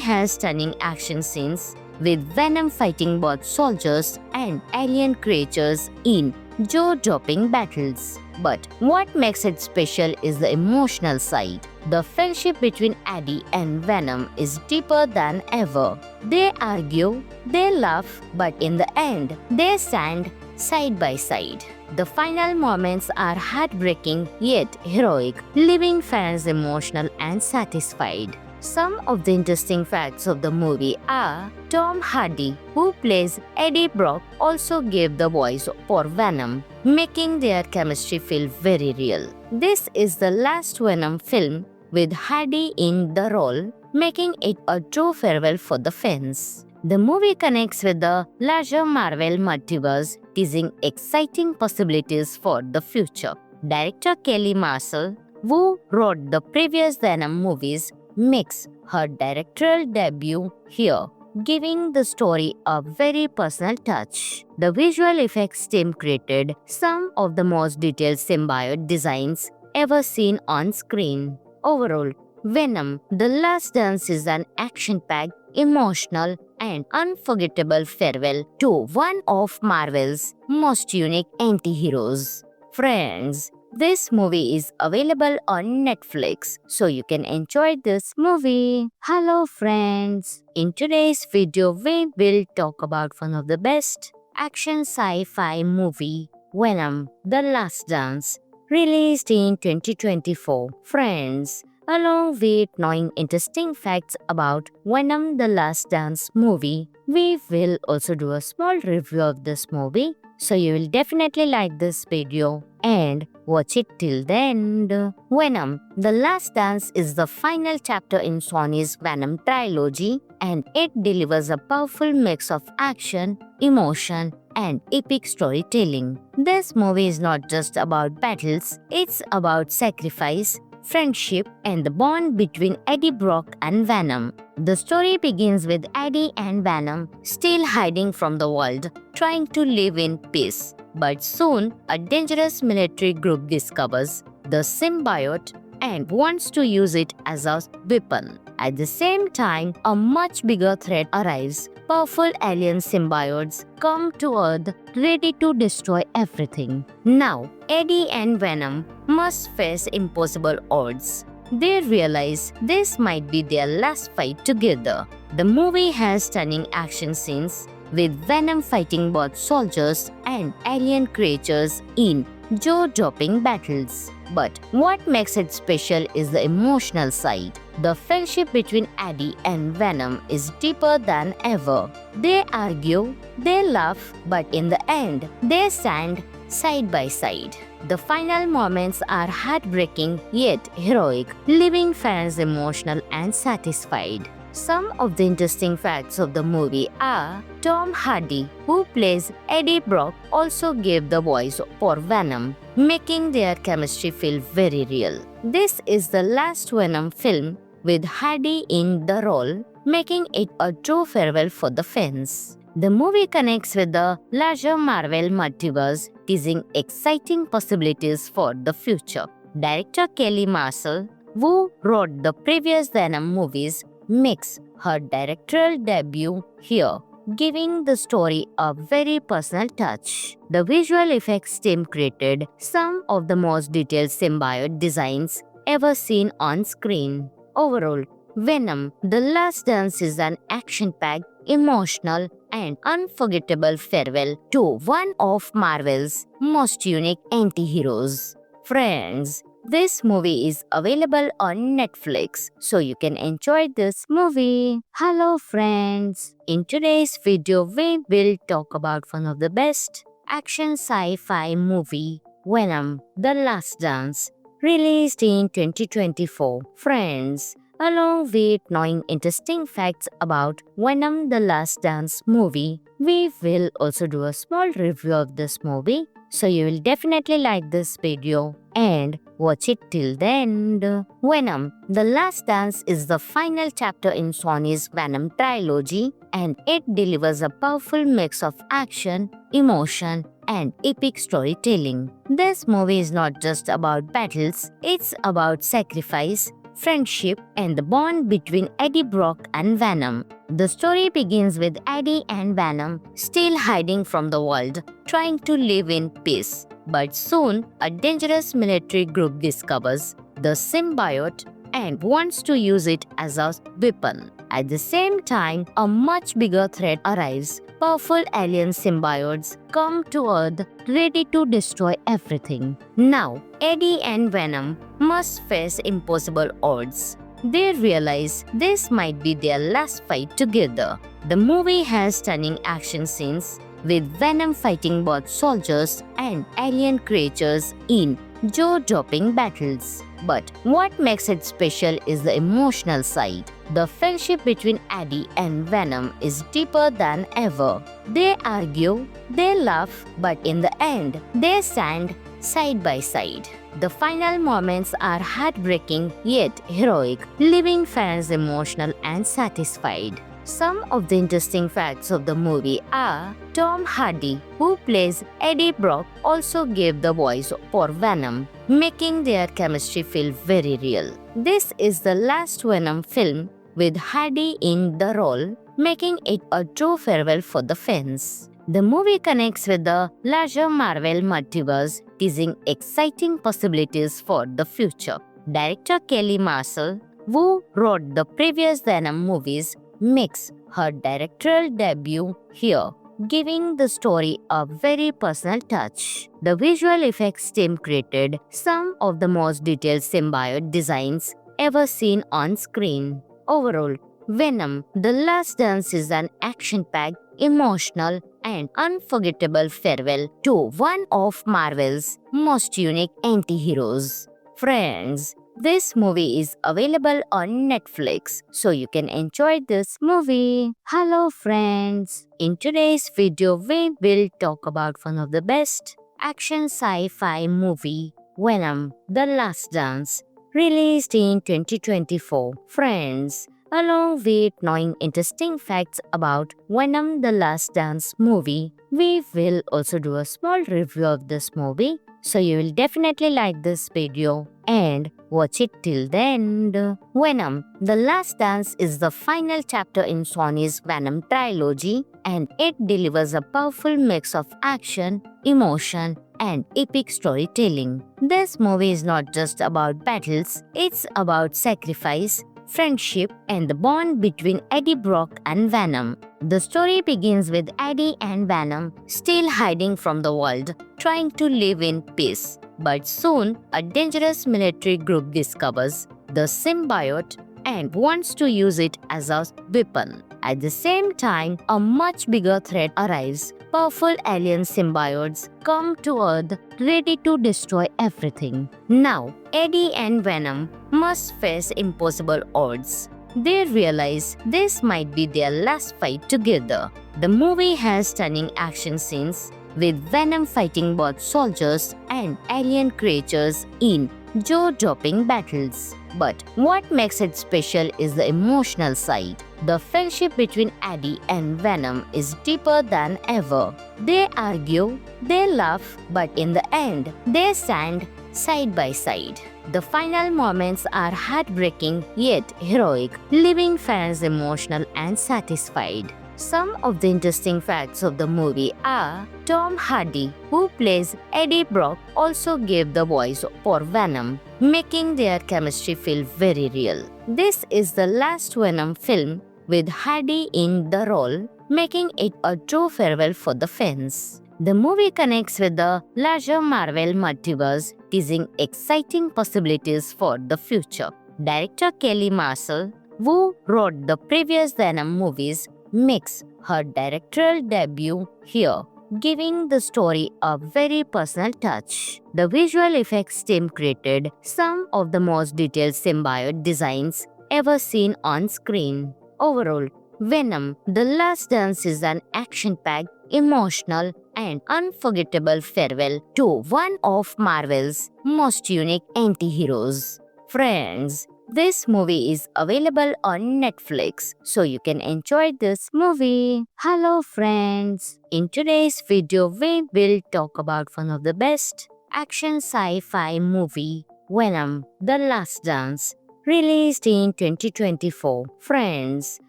has stunning action scenes with Venom fighting both soldiers and alien creatures in jaw-dropping battles. But what makes it special is the emotional side. The friendship between Eddie and Venom is deeper than ever. They argue, they laugh, but in the end, they stand side by side. The final moments are heartbreaking yet heroic, leaving fans emotional and satisfied. Some of the interesting facts of the movie are Tom Hardy, who plays Eddie Brock, also gave the voice for Venom, making their chemistry feel very real. This is the last Venom film with Hardy in the role, making it a true farewell for the fans. The movie connects with the larger Marvel multiverse, teasing exciting possibilities for the future. Director Kelly Marshall, who wrote the previous Venom movies, makes her directorial debut here, giving the story a very personal touch. The visual effects team created some of the most detailed symbiote designs ever seen on screen. Overall, Venom: The Last Dance is an action-packed, emotional, and unforgettable farewell to one of Marvel's most unique anti-heroes. Friends, this movie is available on Netflix, so you can enjoy this movie. Hello friends! In today's video, we will talk about one of the best action sci-fi movie, Venom: The Last Dance, released in 2024. Friends, along with knowing interesting facts about Venom: The Last Dance movie, we will also do a small review of this movie, so you will definitely like this video and watch it till the end. Venom: The Last Dance is the final chapter in Sony's Venom trilogy, and it delivers a powerful mix of action, emotion, and epic storytelling. This movie is not just about battles, it's about sacrifice, friendship, and the bond between Eddie Brock and Venom. The story begins with Eddie and Venom still hiding from the world, trying to live in peace. But soon, a dangerous military group discovers the symbiote and wants to use it as a weapon. At the same time, a much bigger threat arrives. Powerful alien symbiotes come to Earth ready to destroy everything. Now, Eddie and Venom must face impossible odds. They realize this might be their last fight together. The movie has stunning action scenes with Venom fighting both soldiers and alien creatures in jaw-dropping battles. But what makes it special is the emotional side. The friendship between Eddie and Venom is deeper than ever. They argue, they laugh, but in the end, they stand side by side. The final moments are heartbreaking yet heroic, leaving fans emotional and satisfied. Some of the interesting facts of the movie are Tom Hardy, who plays Eddie Brock, also gave the voice for Venom, making their chemistry feel very real. This is the last Venom film with Hardy in the role, making it a true farewell for the fans. The movie connects with the larger Marvel multiverse, teasing exciting possibilities for the future. Director Kelly Marshall, who wrote the previous Venom movies, makes her directorial debut here, giving the story a very personal touch. The visual effects team created some of the most detailed symbiote designs ever seen on screen. Overall, Venom: The Last Dance is an action-packed, emotional, and unforgettable farewell to one of Marvel's most unique anti-heroes. Friends, this movie is available on Netflix, so you can enjoy this movie. Hello friends! In today's video, we will talk about one of the best action sci-fi movie, Venom: The Last Dance, released in 2024. Friends, along with knowing interesting facts about Venom the Last Dance movie, we will also do a small review of this movie. So you will definitely like this video and watch it till the end. Venom the Last Dance is the final chapter in Sony's Venom trilogy, and it delivers a powerful mix of action, emotion, and epic storytelling. This movie is not just about battles, it's about sacrifice, friendship, and the bond between Eddie Brock and Venom. The story begins with Eddie and Venom still hiding from the world, trying to live in peace. But soon, a dangerous military group discovers the symbiote and wants to use it as a weapon. At the same time, a much bigger threat arrives. Powerful alien symbiotes come to Earth ready to destroy everything. Now, Eddie and Venom must face impossible odds. They realize this might be their last fight together. The movie has stunning action scenes with Venom fighting both soldiers and alien creatures in jaw-dropping battles. But what makes it special is the emotional side. The friendship between Eddie and Venom is deeper than ever. They argue, they laugh, but in the end, they stand side by side. The final moments are heartbreaking yet heroic, leaving fans emotional and satisfied. Some of the interesting facts of the movie are Tom Hardy, who plays Eddie Brock, also gave the voice for Venom, making their chemistry feel very real. This is the last Venom film with Hardy in the role, making it a true farewell for the fans. The movie connects with the larger Marvel multiverse, teasing exciting possibilities for the future. Director Kelly Marshall, who wrote the previous Venom movies, makes her directorial debut here, giving the story a very personal touch. The visual effects team created some of the most detailed symbiote designs ever seen on screen. Overall, Venom the Last Dance is an action-packed, emotional, and unforgettable farewell to one of Marvel's most unique anti-heroes. Friends, this movie is available on Netflix, so you can enjoy this movie. Hello friends! In today's video, we will talk about one of the best action sci-fi movie, Venom the Last Dance, released in 2024. Friends, along with knowing interesting facts about Venom the Last Dance movie, we will also do a small review of this movie, so you will definitely like this video and watch it till the end. Venom the Last Dance is the final chapter in Sony's Venom trilogy, and it delivers a powerful mix of action, emotion, and epic storytelling. This movie is not just about battles, it's about sacrifice, friendship, and the bond between Eddie Brock and Venom. The story begins with Eddie and Venom still hiding from the world, trying to live in peace. But soon, a dangerous military group discovers the symbiote and wants to use it as a weapon. At the same time, a much bigger threat arrives. Powerful alien symbiotes come to Earth ready to destroy everything. Now, Eddie and Venom must face impossible odds. They realize this might be their last fight together. The movie has stunning action scenes with Venom fighting both soldiers and alien creatures in jaw-dropping battles. But what makes it special is the emotional side. The friendship between Eddie and Venom is deeper than ever. They argue, they laugh, but in the end, they stand side by side. The final moments are heartbreaking yet heroic, leaving fans emotional and satisfied. Some of the interesting facts of the movie are Tom Hardy, who plays Eddie Brock, also gave the voice for Venom, making their chemistry feel very real. This is the last Venom film with Hardy in the role, making it a true farewell for the fans. The movie connects with the larger Marvel multiverse, teasing exciting possibilities for the future. Director Kelly Marshall, who wrote the previous Venom movies, makes her directorial debut here, giving the story a very personal touch. The visual effects team created some of the most detailed symbiote designs ever seen on screen. Overall, Venom: The Last Dance is an action-packed, emotional, and unforgettable farewell to one of Marvel's most unique anti-heroes. Friends, this movie is available on Netflix, so you can enjoy this movie. Hello friends! In today's video, we will talk about one of the best action sci-fi movie, Venom: The Last Dance, released in 2024. Friends,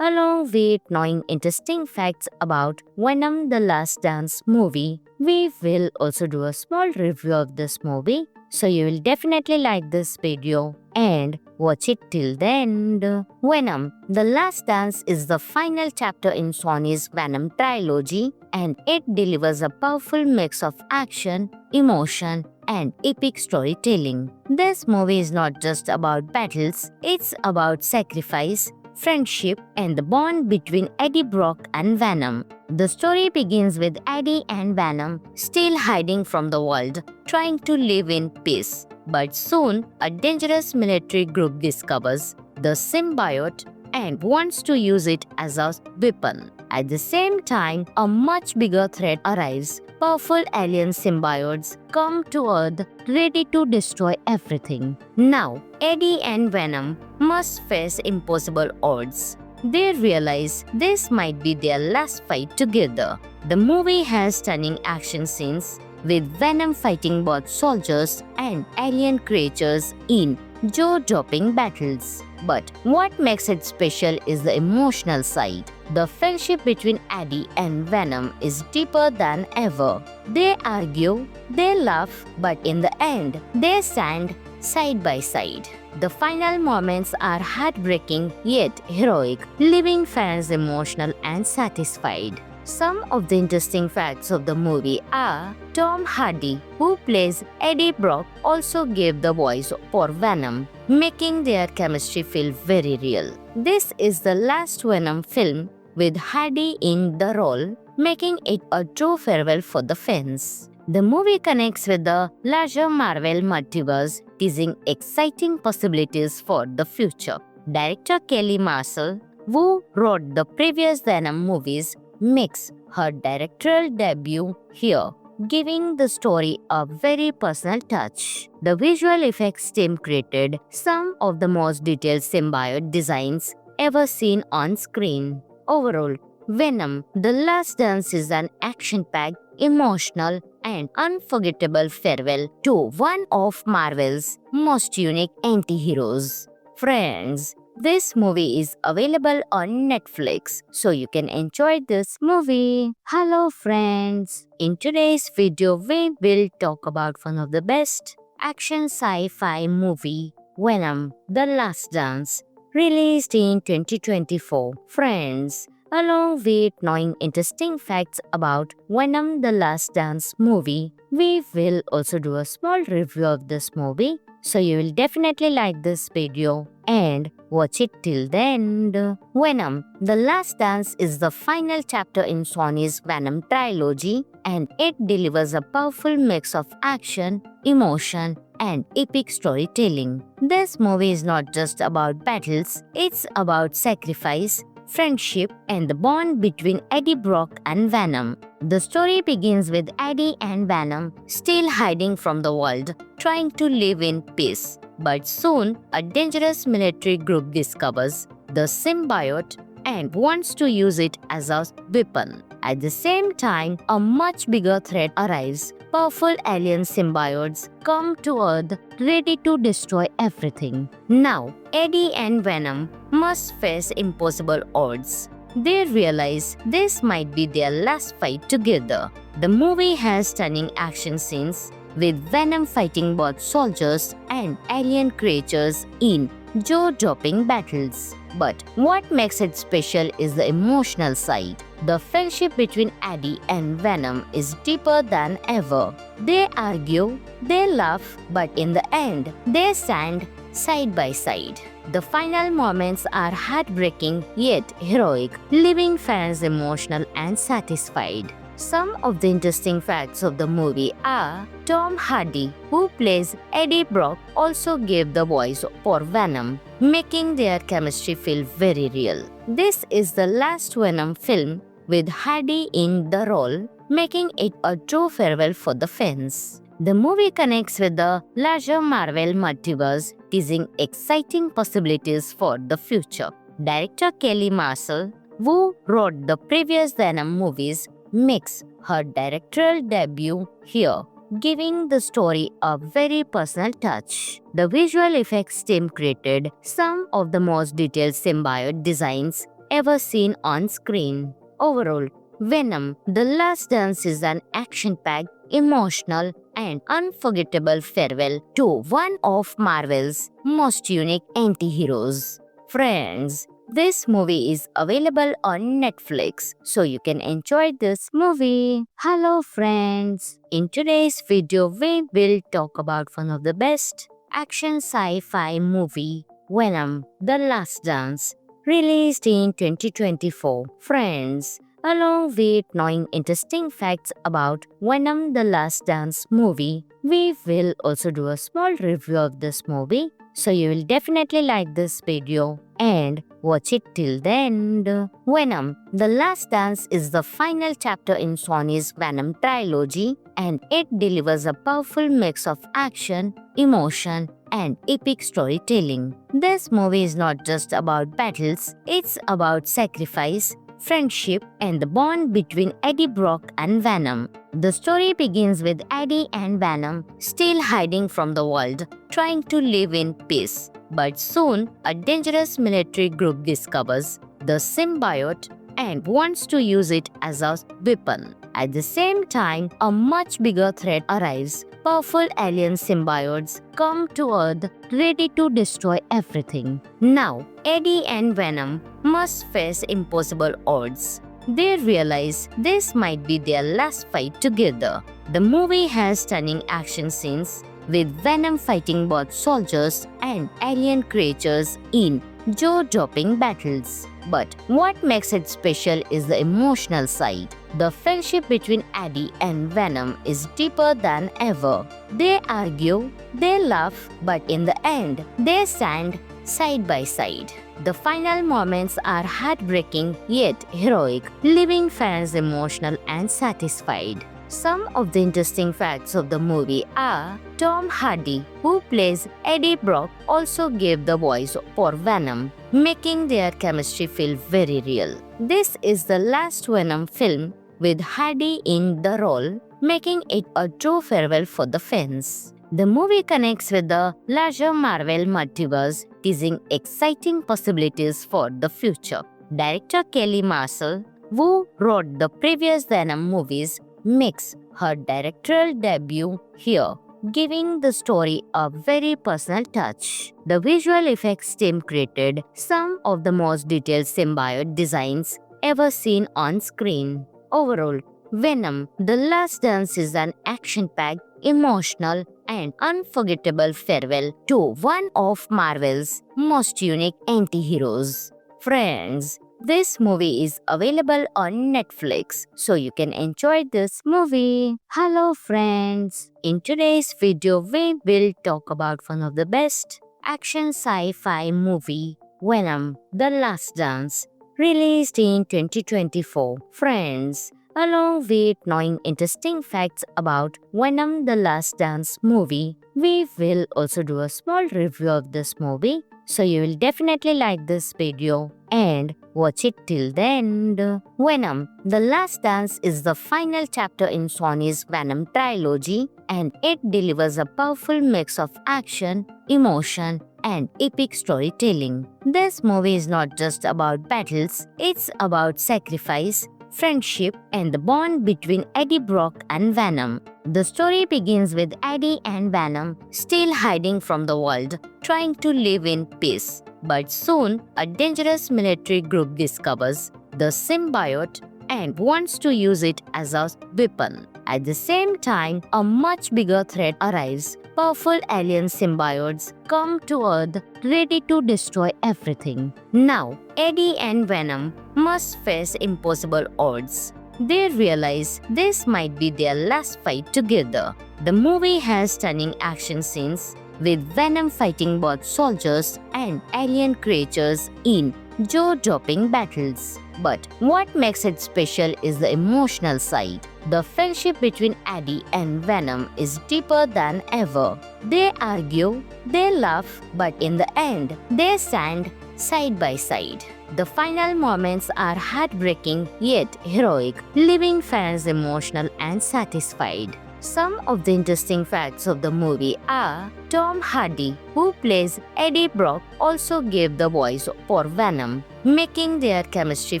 along with knowing interesting facts about Venom: The Last Dance movie, we will also do a small review of this movie, so you will definitely like this video and watch it till the end. Venom: The Last Dance is the final chapter in Sony's Venom trilogy, and it delivers a powerful mix of action, emotion, and epic storytelling. This movie is not just about battles, it's about sacrifice, friendship, and the bond between Eddie Brock and Venom. The story begins with Eddie and Venom still hiding from the world, trying to live in peace. But soon, a dangerous military group discovers the symbiote and wants to use it as a weapon. At the same time, a much bigger threat arrives. Powerful alien symbiotes come to Earth ready to destroy everything. Now, Eddie and Venom must face impossible odds. They realize this might be their last fight together. The movie has stunning action scenes, with Venom fighting both soldiers and alien creatures in jaw-dropping battles. But what makes it special is the emotional side. The friendship between Eddie and Venom is deeper than ever. They argue, they laugh, but in the end, they stand side by side. The final moments are heartbreaking yet heroic, leaving fans emotional and satisfied. Some of the interesting facts of the movie are Tom Hardy, who plays Eddie Brock, also gave the voice for Venom, making their chemistry feel very real. This is the last Venom film with Hardy in the role, making it a true farewell for the fans. The movie connects with the larger Marvel multiverse, teasing exciting possibilities for the future. Director Kelly Marshall, who wrote the previous Venom movies, makes her directorial debut here, giving the story a very personal touch. The visual effects team created some of the most detailed symbiote designs ever seen on screen. Overall, Venom: The Last Dance is an action-packed, emotional, and unforgettable farewell to one of Marvel's most unique anti-heroes. Friends, this movie is available on Netflix, so you can enjoy this movie. Hello friends! In today's video, we will talk about one of the best action sci-fi movie, Venom: The Last Dance, released in 2024. Friends, along with knowing interesting facts about Venom: The Last Dance movie, we will also do a small review of this movie, so you will definitely like this video and watch it till the end. Venom: The Last Dance is the final chapter in Sony's Venom trilogy, and it delivers a powerful mix of action, emotion, and epic storytelling. This movie is not just about battles, it's about sacrifice, friendship, and the bond between Eddie Brock and Venom. The story begins with Eddie and Venom still hiding from the world, trying to live in peace. But soon, a dangerous military group discovers the symbiote and wants to use it as a weapon. At the same time, a much bigger threat arrives. Powerful alien symbiotes come to Earth ready to destroy everything. Now, Eddie and Venom must face impossible odds. They realize this might be their last fight together. The movie has stunning action scenes, with Venom fighting both soldiers and alien creatures in jaw-dropping battles. But what makes it special is the emotional side. The friendship between Eddie and Venom is deeper than ever. They argue, they laugh, but in the end, they stand side by side. The final moments are heartbreaking yet heroic, leaving fans emotional and satisfied. Some of the interesting facts of the movie are Tom Hardy, who plays Eddie Brock, also gave the voice for Venom, making their chemistry feel very real. This is the last Venom film with Hardy in the role, making it a true farewell for the fans. The movie connects with the larger Marvel multiverse, teasing exciting possibilities for the future. Director Kelly Marshall, who wrote the previous Venom movies, makes her directorial debut here, giving the story a very personal touch. The visual effects team created some of the most detailed symbiote designs ever seen on screen. Overall, Venom: The Last Dance is an action-packed, emotional, and unforgettable farewell to one of Marvel's most unique anti-heroes. Friends, this movie is available on Netflix, so you can enjoy this movie. Hello friends! In today's video, we will talk about one of the best action sci-fi movie, Venom: The Last Dance, released in 2024. Friends, along with knowing interesting facts about Venom: The Last Dance movie, we will also do a small review of this movie, so you will definitely like this video and watch it till the end. Venom: The Last Dance is the final chapter in Sony's Venom trilogy, and it delivers a powerful mix of action, emotion, and epic storytelling. This movie is not just about battles, it's about sacrifice, friendship, and the bond between Eddie Brock and Venom. The story begins with Eddie and Venom still hiding from the world, trying to live in peace. But soon, a dangerous military group discovers the symbiote and wants to use it as a weapon. At the same time, a much bigger threat arrives. Powerful alien symbiotes come to Earth ready to destroy everything. Now, Eddie and Venom must face impossible odds. They realize this might be their last fight together. The movie has stunning action scenes, with Venom fighting both soldiers and alien creatures in jaw-dropping battles. But what makes it special is the emotional side. The friendship between Eddie and Venom is deeper than ever. They argue, they laugh, but in the end, they stand side by side. The final moments are heartbreaking yet heroic, leaving fans emotional and satisfied. Some of the interesting facts of the movie are Tom Hardy, who plays Eddie Brock, also gave the voice for Venom, making their chemistry feel very real. This is the last Venom film with Hardy in the role, making it a true farewell for the fans. The movie connects with the larger Marvel multiverse, teasing exciting possibilities for the future. Director Kelly Marshall, who wrote the previous Venom movies, makes her directorial debut here, giving the story a very personal touch. The visual effects team created some of the most detailed symbiote designs ever seen on screen. Overall, Venom: The Last Dance is an action-packed, emotional, and unforgettable farewell to one of Marvel's most unique anti-heroes. Friends, this movie is available on Netflix, so you can enjoy this movie. Hello friends! In today's video, we will talk about one of the best action sci-fi movie, Venom: The Last Dance, released in 2024. Friends, along with knowing interesting facts about Venom: The Last Dance movie, we will also do a small review of this movie, so you will definitely like this video and watch it till the end. Venom: The Last Dance is the final chapter in Sony's Venom trilogy, and it delivers a powerful mix of action, emotion, and epic storytelling. This movie is not just about battles, it's about sacrifice, friendship, and the bond between Eddie Brock and Venom. The story begins with Eddie and Venom still hiding from the world, trying to live in peace. But soon, a dangerous military group discovers the symbiote and wants to use it as a weapon. At the same time, a much bigger threat arrives. Powerful alien symbiotes come to Earth ready to destroy everything. Now, Eddie and Venom must face impossible odds. They realize this might be their last fight together. The movie has stunning action scenes with Venom fighting both soldiers and alien creatures in jaw-dropping battles. But what makes it special is the emotional side. The friendship between Eddie and Venom is deeper than ever. They argue, they laugh, but in the end, they stand side by side. The final moments are heartbreaking yet heroic, leaving fans emotional and satisfied. Some of the interesting facts of the movie are Tom Hardy, who plays Eddie Brock, also gave the voice for Venom, making their chemistry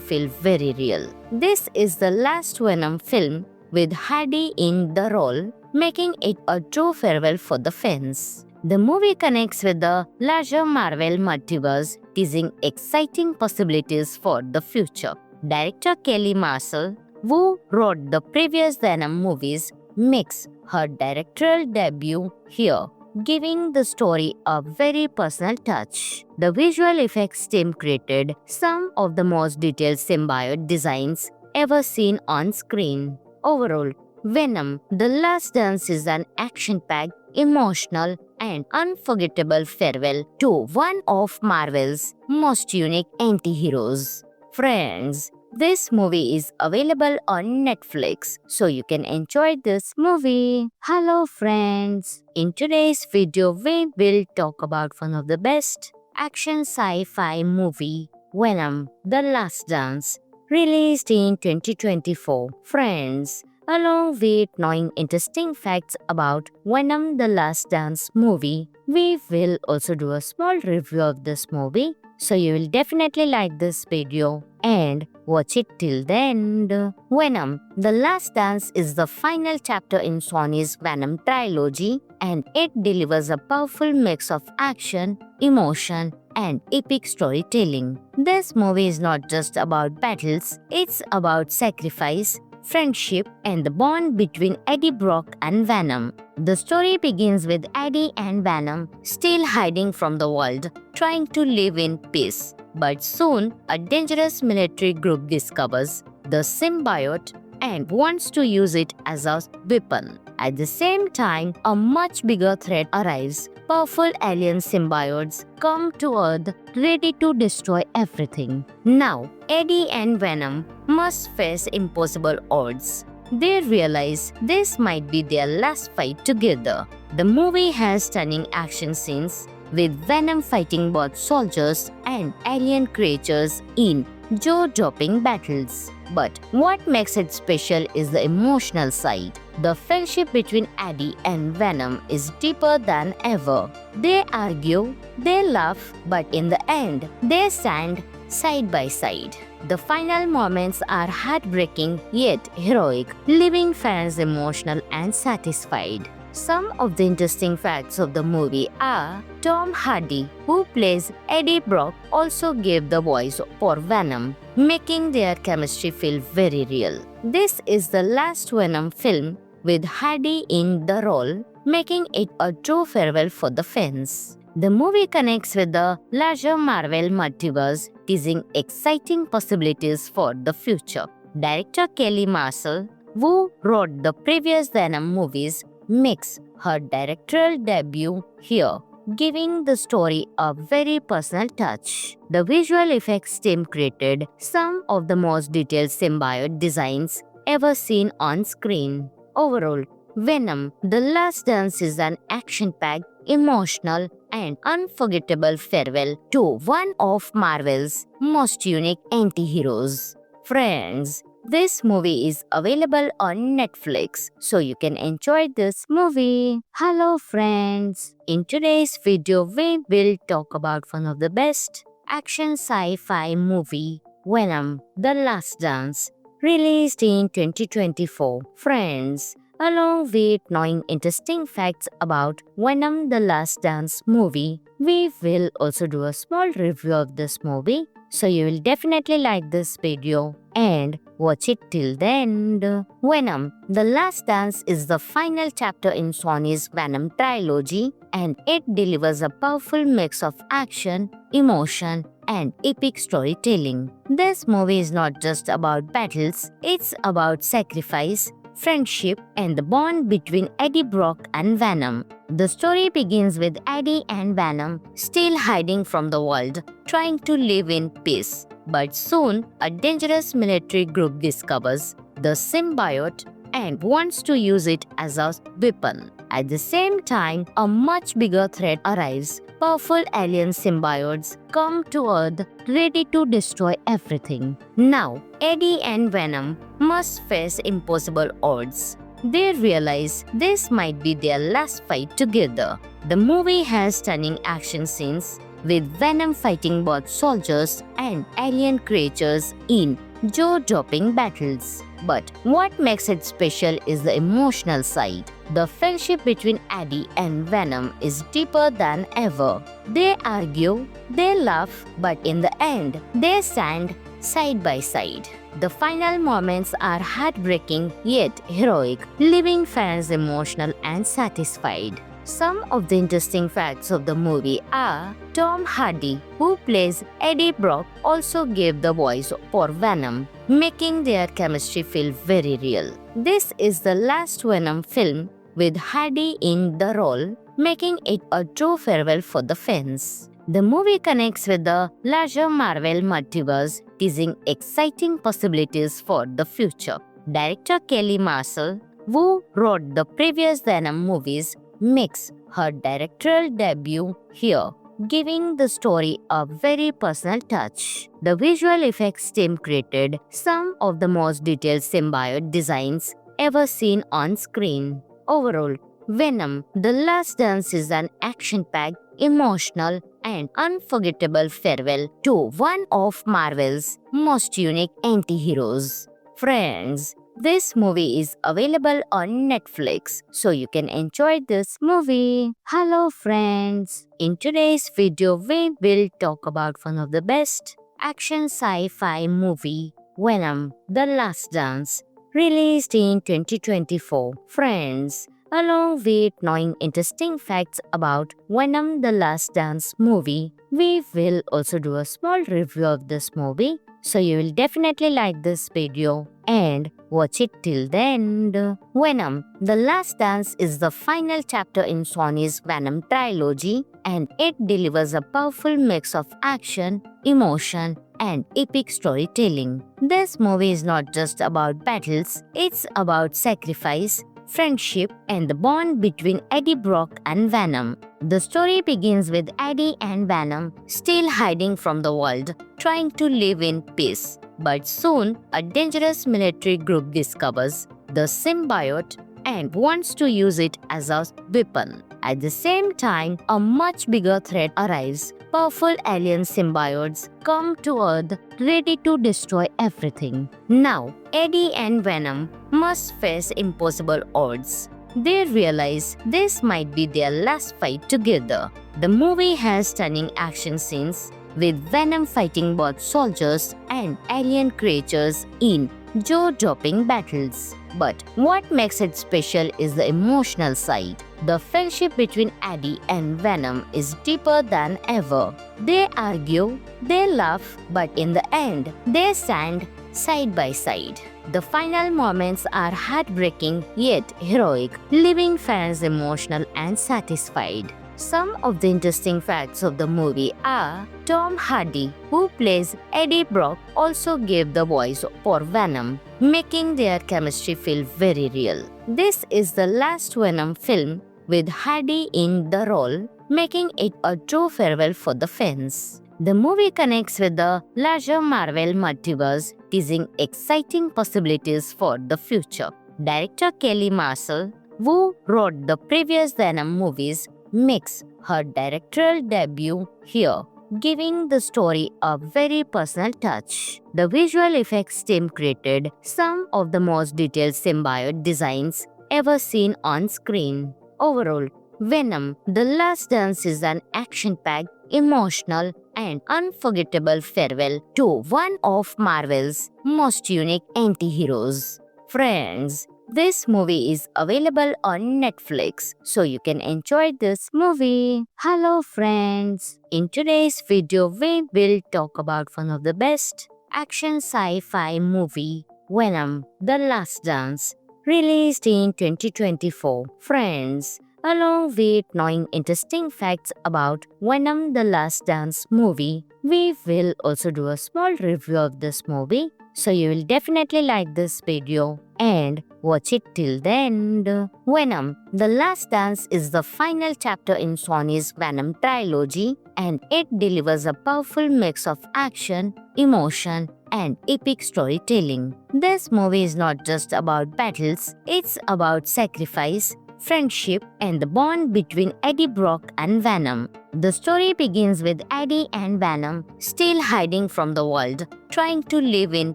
feel very real. This is the last Venom film with Hardy in the role, making it a true farewell for the fans. The movie connects with the larger Marvel multiverse, teasing exciting possibilities for the future. Director Kelly Marshall, who wrote the previous Venom movies, makes her directorial debut here, giving the story a very personal touch. The visual effects team created some of the most detailed symbiote designs ever seen on screen. Overall, Venom: The Last Dance is an action-packed, emotional, and unforgettable farewell to one of Marvel's most unique anti-heroes. Friends, this movie is available on Netflix, so you can enjoy this movie. Hello friends! In today's video, we will talk about one of the best action sci-fi movie, Venom: The Last Dance, released in 2024. Friends, along with knowing interesting facts about Venom: The Last Dance movie, we will also do a small review of this movie, so you will definitely like this video and watch it till the end. Venom: The Last Dance is the final chapter in Sony's Venom trilogy, and it delivers a powerful mix of action, emotion, and epic storytelling. This movie is not just about battles, it's about sacrifice, friendship, and the bond between Eddie Brock and Venom. The story begins with Eddie and Venom still hiding from the world, trying to live in peace. But soon, a dangerous military group discovers the symbiote and wants to use it as a weapon. At the same time, a much bigger threat arrives. Powerful alien symbiotes come to Earth ready to destroy everything. Now, Eddie and Venom must face impossible odds. They realize this might be their last fight together. The movie has stunning action scenes with Venom fighting both soldiers and alien creatures in jaw-dropping battles. But what makes it special is the emotional side. The friendship between Eddie and Venom is deeper than ever. They argue, they laugh, but in the end, they stand side by side. The final moments are heartbreaking yet heroic, leaving fans emotional and satisfied. Some of the interesting facts of the movie are Tom Hardy, who plays Eddie Brock, also gave the voice for Venom, making their chemistry feel very real. This is the last Venom film with Hardy in the role, making it a true farewell for the fans. The movie connects with the larger Marvel multiverse, teasing exciting possibilities for the future. Director Kelly Marshall, who wrote the previous Venom movies, makes her directorial debut here, giving the story a very personal touch. The visual effects team created some of the most detailed symbiote designs ever seen on screen. Overall, Venom: The Last Dance is an action-packed, emotional, and unforgettable farewell to one of Marvel's most unique anti-heroes. Friends, this movie is available on Netflix, so you can enjoy this movie. Hello friends! In today's video, we will talk about one of the best action sci-fi movie, Venom: The Last Dance, released in 2024. Friends, along with knowing interesting facts about Venom: The Last Dance movie, we will also do a small review of this movie, so you will definitely like this video and watch it till the end. Venom: The Last Dance is the final chapter in Sony's Venom trilogy, and it delivers a powerful mix of action, emotion, and epic storytelling. This movie is not just about battles, it's about sacrifice, friendship, and the bond between Eddie Brock and Venom. The story begins with Eddie and Venom still hiding from the world, trying to live in peace. But soon, a dangerous military group discovers the symbiote and wants to use it as a weapon. At the same time, a much bigger threat arrives. Powerful alien symbiotes come to Earth ready to destroy everything. Now, Eddie and Venom must face impossible odds. They realize this might be their last fight together. The movie has stunning action scenes with Venom fighting both soldiers and alien creatures in jaw-dropping battles. But what makes it special is the emotional side. The friendship between Eddie and Venom is deeper than ever. They argue, they laugh, but in the end, they stand side by side. The final moments are heartbreaking yet heroic, leaving fans emotional and satisfied. Some of the interesting facts of the movie are Tom Hardy, who plays Eddie Brock, also gave the voice for Venom, making their chemistry feel very real. This is the last Venom film with Hardy in the role, making it a true farewell for the fans. The movie connects with the larger Marvel multiverse, teasing exciting possibilities for the future. Director Kelly Marshall, who wrote the previous Venom movies, makes her directorial debut here, giving the story a very personal touch. The visual effects team created some of the most detailed symbiote designs ever seen on screen. Overall, Venom: The Last Dance is an action-packed, emotional, and unforgettable farewell to one of Marvel's most unique anti-heroes. Friends, this movie is available on Netflix, so you can enjoy this movie. Hello friends! In today's video, we will talk about one of the best action sci-fi movie, Venom: The Last Dance, released in 2024. Friends, along with knowing interesting facts about Venom: The Last Dance movie, we will also do a small review of this movie. So you will definitely like this video and watch it till the end. Venom: The Last Dance is the final chapter in Sony's Venom trilogy, and it delivers a powerful mix of action, emotion, and epic storytelling. This movie is not just about battles, it's about sacrifice, friendship, and the bond between Eddie Brock and Venom. The story begins with Eddie and Venom still hiding from the world, trying to live in peace. But soon, a dangerous military group discovers the symbiote and wants to use it as a weapon. At the same time, a much bigger threat arrives. Powerful alien symbiotes come to Earth ready to destroy everything. Now, Eddie and Venom must face impossible odds. They realize this might be their last fight together. The movie has stunning action scenes with Venom fighting both soldiers and alien creatures in jaw-dropping battles. But what makes it special is the emotional side. The friendship between Eddie and Venom is deeper than ever. They argue, they laugh, but in the end, they stand side by side. The final moments are heartbreaking yet heroic, leaving fans emotional and satisfied. Some of the interesting facts of the movie are Tom Hardy, who plays Eddie Brock, also gave the voice for Venom, making their chemistry feel very real. This is the last Venom film with Hardy in the role, making it a true farewell for the fans. The movie connects with the larger Marvel multiverse, teasing exciting possibilities for the future. Director Kelly Marshall, who wrote the previous Venom movies, makes her directorial debut here, giving the story a very personal touch. The visual effects team created some of the most detailed symbiote designs ever seen on screen. Overall, Venom: The Last Dance is an action-packed, emotional, and unforgettable farewell to one of Marvel's most unique anti-heroes. Friends, This movie is available on Netflix, so you can enjoy this movie. Hello friends! In today's video, we will talk about one of the best action sci-fi movie, Venom: The Last Dance, released in 2024. Friends, along with knowing interesting facts about Venom: The Last Dance movie, we will also do a small review of this movie, so you will definitely like this video and watch it till the end. Venom: The Last Dance is the final chapter in Sony's Venom trilogy, and it delivers a powerful mix of action, emotion, and epic storytelling. This movie is not just about battles, it's about sacrifice, friendship, and the bond between Eddie Brock and Venom. The story begins with Eddie and Venom still hiding from the world, trying to live in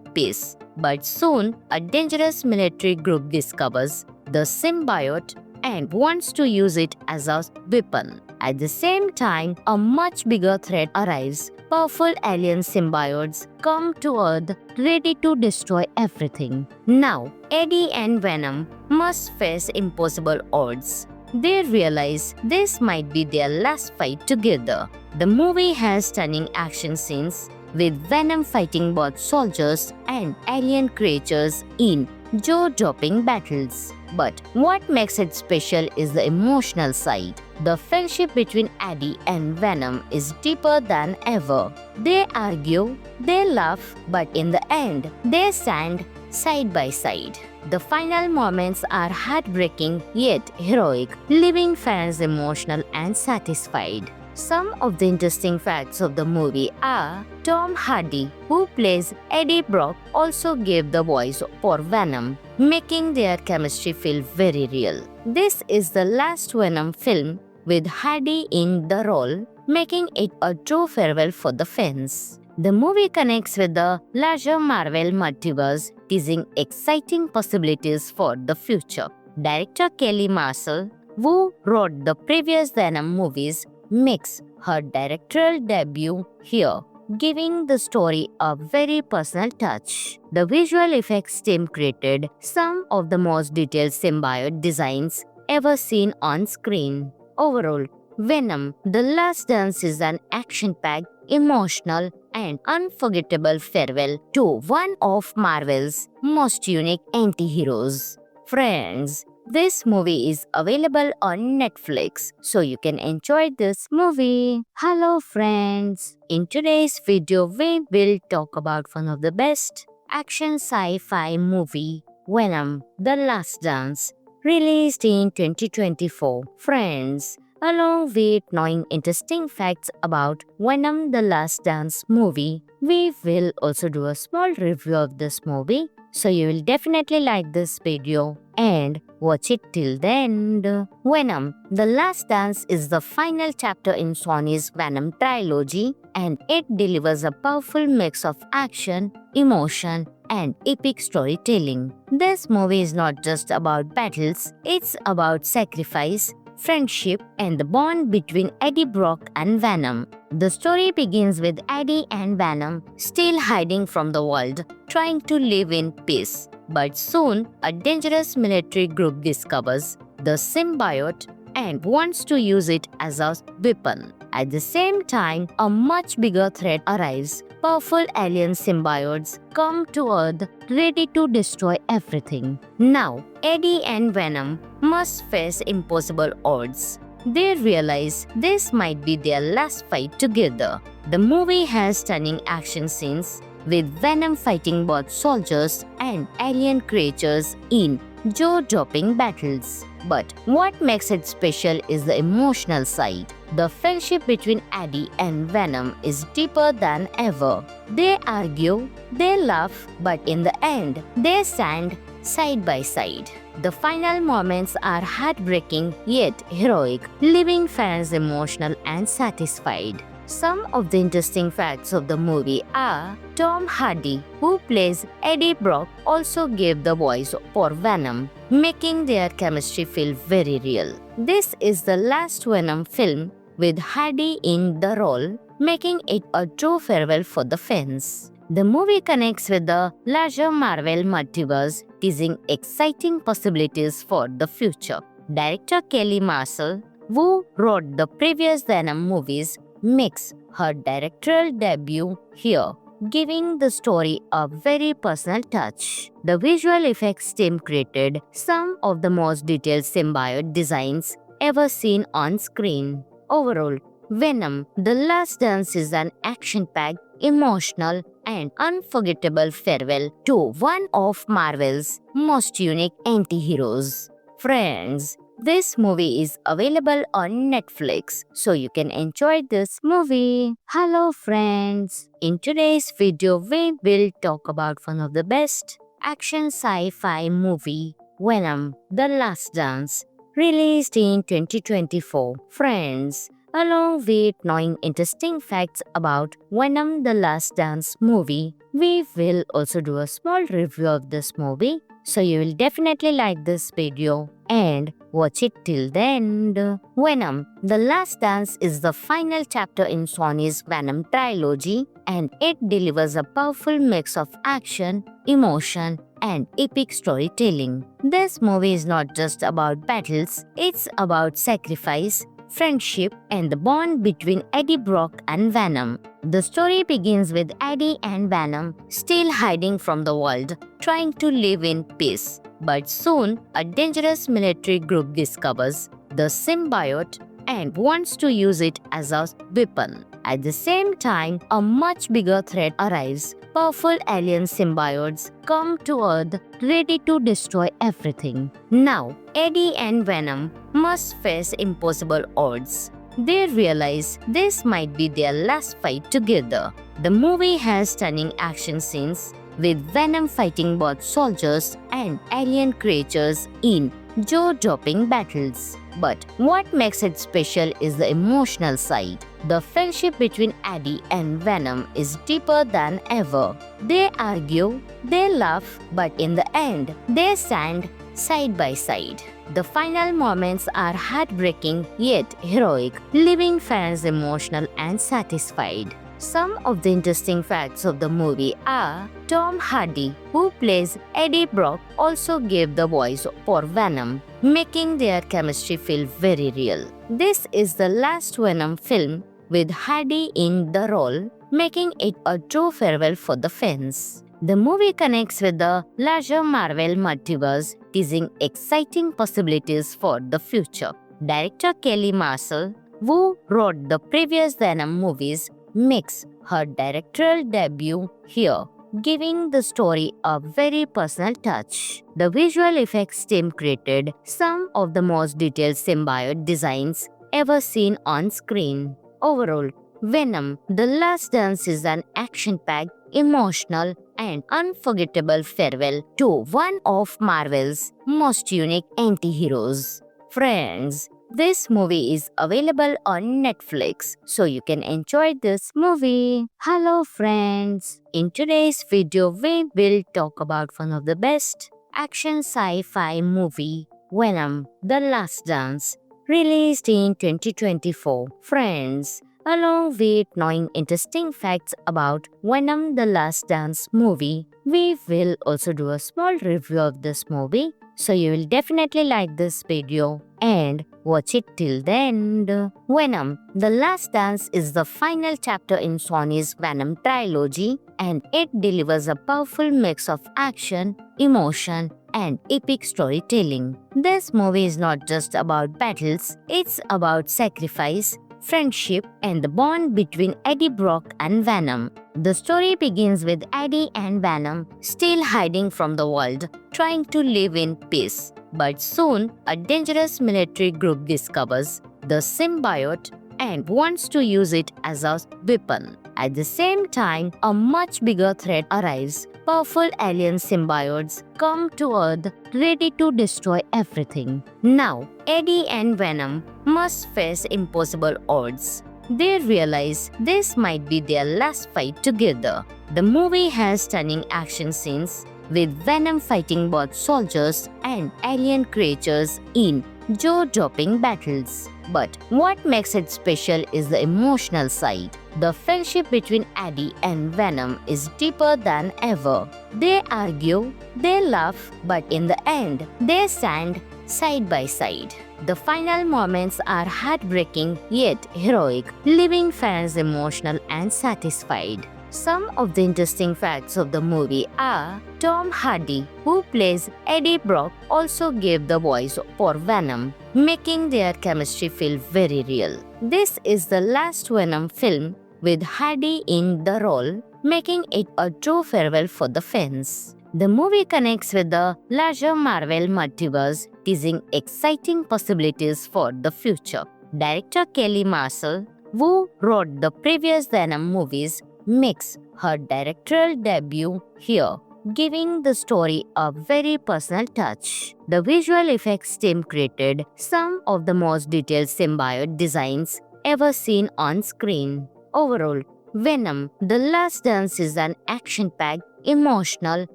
peace. But soon, a dangerous military group discovers the symbiote and wants to use it as a weapon. At the same time, a much bigger threat arrives. Powerful alien symbiotes come to Earth ready to destroy everything. Now, Eddie and Venom must face impossible odds. They realize this might be their last fight together. The movie has stunning action scenes, with Venom fighting both soldiers and alien creatures in jaw-dropping battles. But what makes it special is the emotional side. The friendship between Eddie and Venom is deeper than ever. They argue, they laugh, but in the end, they stand side by side. The final moments are heartbreaking yet heroic, leaving fans emotional and satisfied. Some of the interesting facts of the movie are Tom Hardy, who plays Eddie Brock, also gave the voice for Venom, making their chemistry feel very real. This is the last Venom film with Hardy in the role, making it a true farewell for the fans. The movie connects with the larger Marvel multiverse, teasing exciting possibilities for the future. Director Kelly Marshall, who wrote the previous Venom movies, makes her directorial debut here, giving the story a very personal touch. The visual effects team created some of the most detailed symbiote designs ever seen on screen. Overall, Venom: The Last Dance is an action-packed, emotional, and unforgettable farewell to one of Marvel's most unique anti-heroes. Friends, this movie is available on Netflix, so you can enjoy this movie. Hello friends! In today's video, we will talk about one of the best action sci-fi movie, Venom: The Last Dance, released in 2024. Friends, along with knowing interesting facts about Venom: The Last Dance movie, we will also do a small review of this movie, so you will definitely like this video and watch it till the end. Venom: The Last Dance is the final chapter in Sony's Venom trilogy, and it delivers a powerful mix of action, emotion, and epic storytelling. This movie is not just about battles, it's about sacrifice, friendship, and the bond between Eddie Brock and Venom. The story begins with Eddie and Venom still hiding from the world, trying to live in peace. But soon, a dangerous military group discovers the symbiote and wants to use it as a weapon. At the same time, a much bigger threat arrives. Powerful alien symbiotes come to Earth ready to destroy everything. Now, Eddie and Venom must face impossible odds. They realize this might be their last fight together. The movie has stunning action scenes, with Venom fighting both soldiers and alien creatures in jaw-dropping battles. But what makes it special is the emotional side. The friendship between Eddie and Venom is deeper than ever. They argue, they laugh, but in the end, they stand side by side. The final moments are heartbreaking yet heroic, leaving fans emotional and satisfied. Some of the interesting facts of the movie are Tom Hardy, who plays Eddie Brock, also gave the voice for Venom, making their chemistry feel very real. This is the last Venom film with Hardy in the role, making it a true farewell for the fans. The movie connects with the larger Marvel multiverse, teasing exciting possibilities for the future. Director Kelly Marshall, who wrote the previous Venom movies, makes her directorial debut here, giving the story a very personal touch. The visual effects team created some of the most detailed symbiote designs ever seen on screen. Overall, Venom: The Last Dance is an action-packed, emotional, and unforgettable farewell to one of Marvel's most unique anti-heroes. Friends, this movie is available on Netflix, so you can enjoy this movie. Hello friends! In today's video, we will talk about one of the best action sci-fi movie, Venom: The Last Dance, released in 2024. Friends, along with knowing interesting facts about Venom: The Last Dance movie, we will also do a small review of this movie, so you will definitely like this video and watch it till the end. Venom: The Last Dance is the final chapter in Sony's Venom trilogy, and it delivers a powerful mix of action, emotion, and epic storytelling. This movie is not just about battles, it's about sacrifice, friendship, and the bond between Eddie Brock and Venom. The story begins with Eddie and Venom still hiding from the world, trying to live in peace. But soon, a dangerous military group discovers the symbiote and wants to use it as a weapon. At the same time, a much bigger threat arrives. Powerful alien symbiotes come to Earth ready to destroy everything. Now, Eddie and Venom must face impossible odds. They realize this might be their last fight together. The movie has stunning action scenes, with Venom fighting both soldiers and alien creatures in jaw-dropping battles. But what makes it special is the emotional side. The friendship between Eddie and Venom is deeper than ever. They argue, they laugh, but in the end, they stand side by side. The final moments are heartbreaking yet heroic, leaving fans emotional and satisfied. Some of the interesting facts of the movie are Tom Hardy, who plays Eddie Brock, also gave the voice for Venom, making their chemistry feel very real. This is the last Venom film with Hardy in the role, making it a true farewell for the fans. The movie connects with the larger Marvel multiverse, teasing exciting possibilities for the future. Director Kelly Marshall, who wrote the previous Venom movies, makes her directorial debut here, giving the story a very personal touch. The visual effects team created some of the most detailed symbiote designs ever seen on screen. Overall, Venom: The Last Dance is an action-packed, emotional, and unforgettable farewell to one of Marvel's most unique anti-heroes. Friends, this movie is available on Netflix, so you can enjoy this movie. Hello friends! In today's video, we will talk about one of the best action sci-fi movie, Venom: The Last Dance, released in 2024. Friends, along with knowing interesting facts about Venom: The Last Dance movie, we will also do a small review of this movie, so you will definitely like this video and watch it till the end. Venom: The Last Dance is the final chapter in Sony's Venom trilogy, and it delivers a powerful mix of action, emotion, and epic storytelling. This movie is not just about battles, it's about sacrifice, friendship, and the bond between Eddie Brock and Venom. The story begins with Eddie and Venom still hiding from the world, trying to live in peace. But soon, a dangerous military group discovers the symbiote and wants to use it as a weapon. At the same time, a much bigger threat arrives. Powerful alien symbiotes come to Earth ready to destroy everything. Now, Eddie and Venom must face impossible odds. They realize this might be their last fight together. The movie has stunning action scenes, with Venom fighting both soldiers and alien creatures in jaw-dropping battles. But what makes it special is the emotional side. The friendship between Eddie and Venom is deeper than ever. They argue, they laugh, but in the end, they stand side by side. The final moments are heartbreaking yet heroic, leaving fans emotional and satisfied. Some of the interesting facts of the movie are Tom Hardy, who plays Eddie Brock, also gave the voice for Venom, making their chemistry feel very real. This is the last Venom film with Hardy in the role, making it a true farewell for the fans. The movie connects with the larger Marvel multiverse, teasing exciting possibilities for the future. Director Kelly Marshall, who wrote the previous Venom movies, makes her directorial debut here, giving the story a very personal touch. The visual effects team created some of the most detailed symbiote designs ever seen on screen. Overall, Venom: The Last Dance is an action-packed, emotional,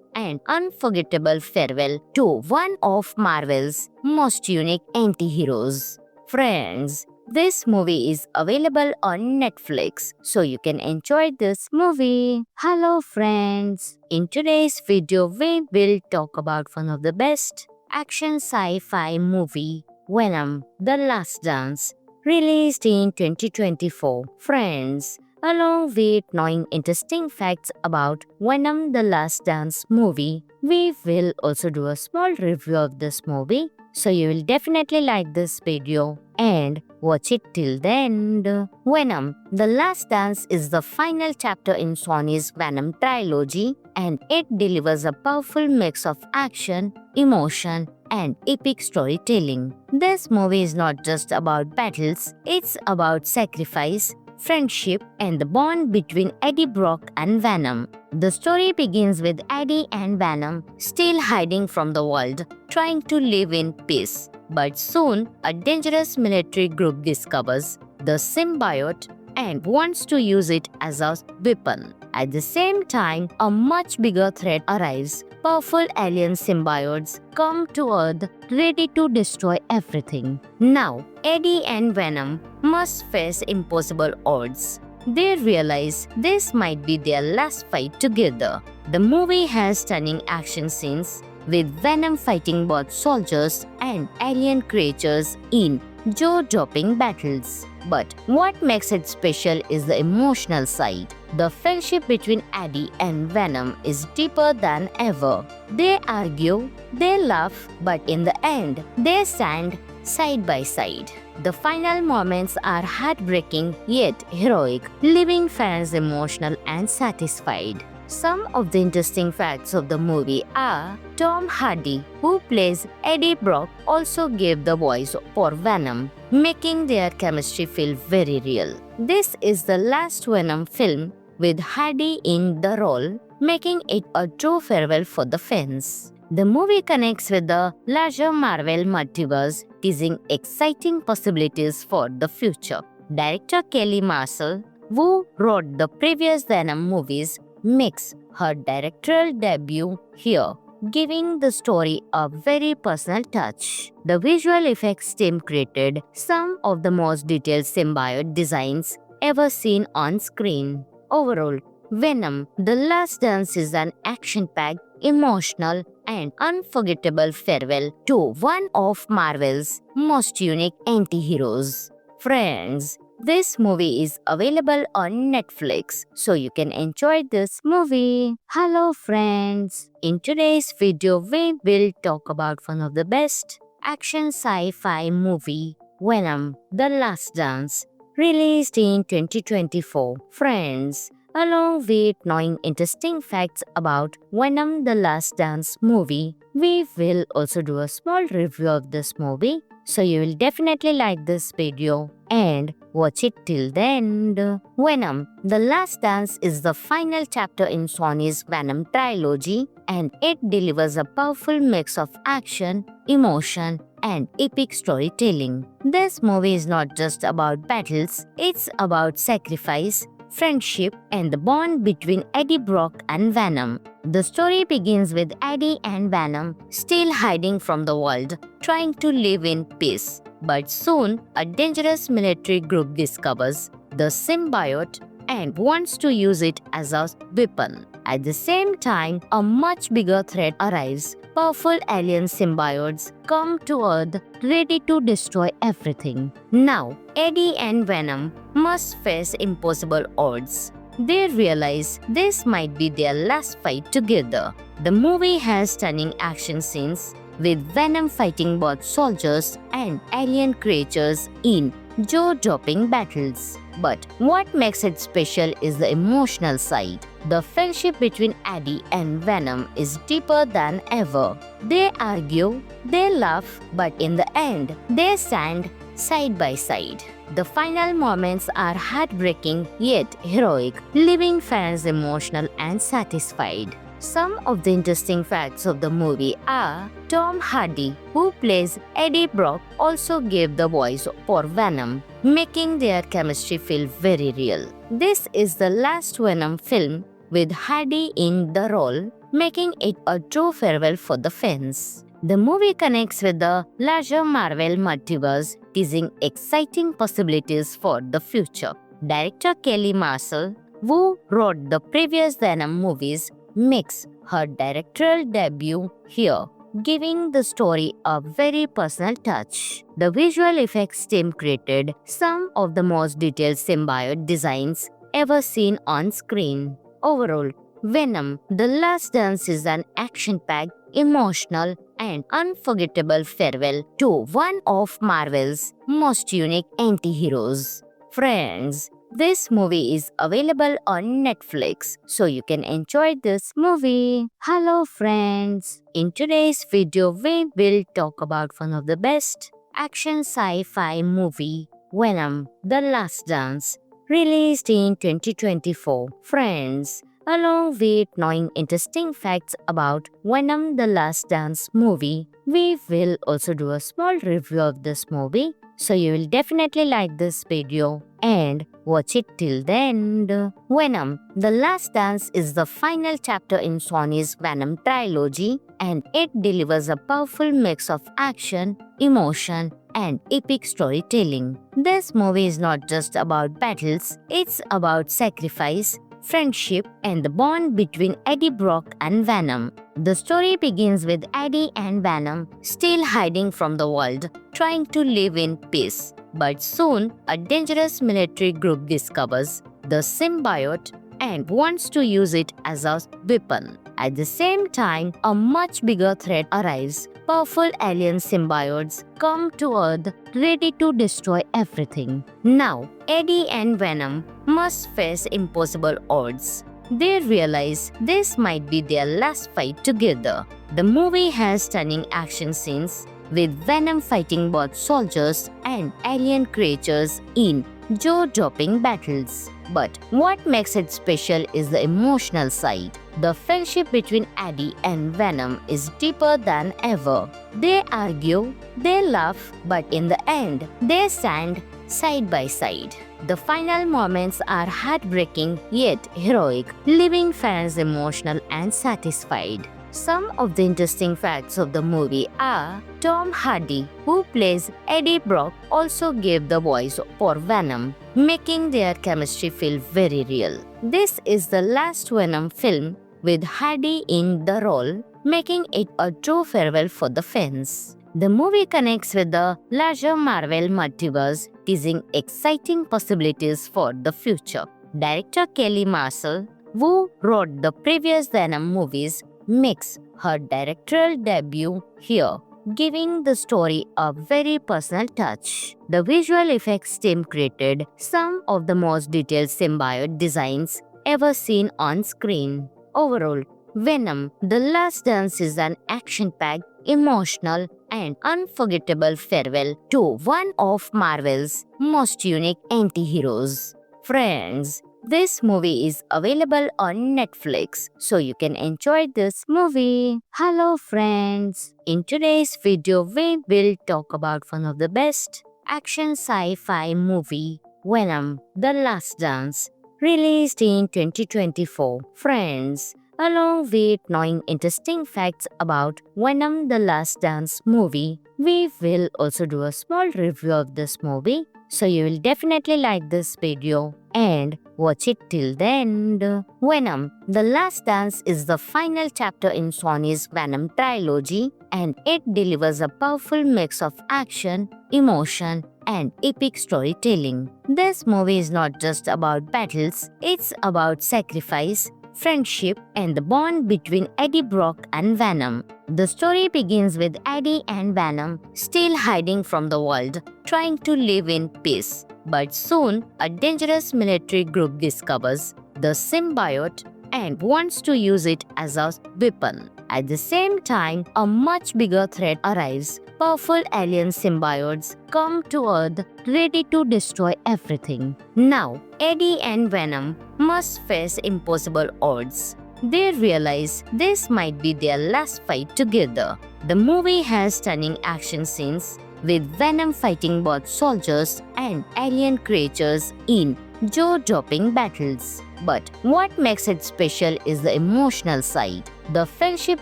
and unforgettable farewell to one of Marvel's most unique anti-heroes. Friends, this movie is available on Netflix, so you can enjoy this movie. Hello friends! In today's video, we will talk about one of the best action sci-fi movie, Venom: The Last Dance, released in 2024. Friends, along with knowing interesting facts about Venom: The Last Dance movie, we will also do a small review of this movie. So you will definitely like this video and watch it till the end. Venom: The Last Dance is the final chapter in Sony's Venom trilogy, and it delivers a powerful mix of action, emotion, and epic storytelling. This movie is not just about battles, it's about sacrifice, friendship, and the bond between Eddie Brock and Venom. The story begins with Eddie and Venom still hiding from the world, trying to live in peace. But soon, a dangerous military group discovers the symbiote and wants to use it as a weapon. At the same time, a much bigger threat arrives. Powerful alien symbiotes come to Earth ready to destroy everything. Now, Eddie and Venom must face impossible odds. They realize this might be their last fight together. The movie has stunning action scenes, with Venom fighting both soldiers and alien creatures in jaw-dropping battles. But what makes it special is the emotional side. The friendship between Eddie and Venom is deeper than ever. They argue, they laugh, but in the end, they stand side by side. The final moments are heartbreaking yet heroic, leaving fans emotional and satisfied. Some of the interesting facts of the movie are Tom Hardy, who plays Eddie Brock, also gave the voice for Venom, making their chemistry feel very real. This is the last Venom film with Hardy in the role, making it a true farewell for the fans. The movie connects with the larger Marvel multiverse, teasing exciting possibilities for the future. Director Kelly Marshall, who wrote the previous Venom movies, makes her directorial debut here, giving the story a very personal touch. The visual effects team created some of the most detailed symbiote designs ever seen on screen. Overall, Venom: The Last Dance is an action-packed, emotional, and unforgettable farewell to one of Marvel's most unique anti-heroes. Friends, this movie is available on Netflix, so you can enjoy this movie. Hello friends! In today's video, we will talk about one of the best action sci-fi movie, Venom: The Last Dance, released in 2024. Friends, along with knowing interesting facts about Venom: The Last Dance movie, we will also do a small review of this movie. So you will definitely like this video and watch it till the end. Venom: The Last Dance is the final chapter in Sony's Venom trilogy, and it delivers a powerful mix of action, emotion, and epic storytelling. This movie is not just about battles, it's about sacrifice, friendship, and the bond between Eddie Brock and Venom. The story begins with Eddie and Venom still hiding from the world, trying to live in peace. But soon, a dangerous military group discovers the symbiote and wants to use it as a weapon. At the same time, a much bigger threat arrives. Powerful alien symbiotes come to Earth ready to destroy everything. Now, Eddie and Venom must face impossible odds. They realize this might be their last fight together. The movie has stunning action scenes with Venom fighting both soldiers and alien creatures in jaw-dropping battles. But what makes it special is the emotional side. The friendship between Eddie and Venom is deeper than ever. They argue, they laugh, but in the end, they stand side by side. The final moments are heartbreaking yet heroic, leaving fans emotional and satisfied. Some of the interesting facts of the movie are Tom Hardy, who plays Eddie Brock, also gave the voice for Venom, making their chemistry feel very real. This is the last Venom film with Hardy in the role, making it a true farewell for the fans. The movie connects with the larger Marvel multiverse, teasing exciting possibilities for the future. Director Kelly Marshall, who wrote the previous Venom movies, makes her directorial debut here, giving the story a very personal touch. The visual effects team created some of the most detailed symbiote designs ever seen on screen. Overall, Venom: The Last Dance is an action-packed, emotional, and unforgettable farewell to one of Marvel's most unique anti-heroes. Friends, this movie is available on Netflix, so you can enjoy this movie. Hello friends! In today's video, we will talk about one of the best action sci-fi movie, Venom: The Last Dance, released in 2024. Friends, along with knowing interesting facts about Venom: The Last Dance movie, we will also do a small review of this movie, so you will definitely like this video and watch it till the end. Venom: The Last Dance is the final chapter in Sony's Venom trilogy, and it delivers a powerful mix of action, emotion, and epic storytelling. This movie is not just about battles, it's about sacrifice, friendship, and the bond between Eddie Brock and Venom. The story begins with Eddie and Venom still hiding from the world, trying to live in peace. But soon, a dangerous military group discovers the symbiote and wants to use it as a weapon. At the same time, a much bigger threat arrives. Powerful alien symbiotes come to Earth ready to destroy everything. Now, Eddie and Venom must face impossible odds. They realize this might be their last fight together. The movie has stunning action scenes with Venom fighting both soldiers and alien creatures in jaw-dropping battles. But what makes it special is the emotional side. The friendship between Eddie and Venom is deeper than ever. They argue, they laugh, but in the end, they stand side by side. The final moments are heartbreaking yet heroic, leaving fans emotional and satisfied. Some of the interesting facts of the movie are Tom Hardy, who plays Eddie Brock, also gave the voice for Venom, making their chemistry feel very real. This is the last Venom film with Hardy in the role, making it a true farewell for the fans. The movie connects with the larger Marvel multiverse, teasing exciting possibilities for the future. Director Kelly Marshall, who wrote the previous Venom movies, makes her directorial debut here, giving the story a very personal touch. The visual effects team created some of the most detailed symbiote designs ever seen on screen. Overall, Venom: The Last Dance is an action-packed, emotional, and unforgettable farewell to one of Marvel's most unique anti-heroes. Friends, this movie is available on Netflix, so you can enjoy this movie. Hello friends! In today's video, we will talk about one of the best action sci-fi movie, Venom: The Last Dance, released in 2024. Friends, along with knowing interesting facts about Venom the Last Dance movie, we will also do a small review of this movie. So you will definitely like this video and watch it till the end. Venom the Last Dance is the final chapter in Sony's Venom trilogy, and it delivers a powerful mix of action, emotion, and epic storytelling. This movie is not just about battles, it's about sacrifice, friendship, and the bond between Eddie Brock and Venom. The story begins with Eddie and Venom still hiding from the world, trying to live in peace. But soon, a dangerous military group discovers the symbiote and wants to use it as a weapon. At the same time, a much bigger threat arrives. Powerful alien symbiotes come to Earth ready to destroy everything. Now, Eddie and Venom must face impossible odds. They realize this might be their last fight together. The movie has stunning action scenes with Venom fighting both soldiers and alien creatures in jaw-dropping battles. But what makes it special is the emotional side. The friendship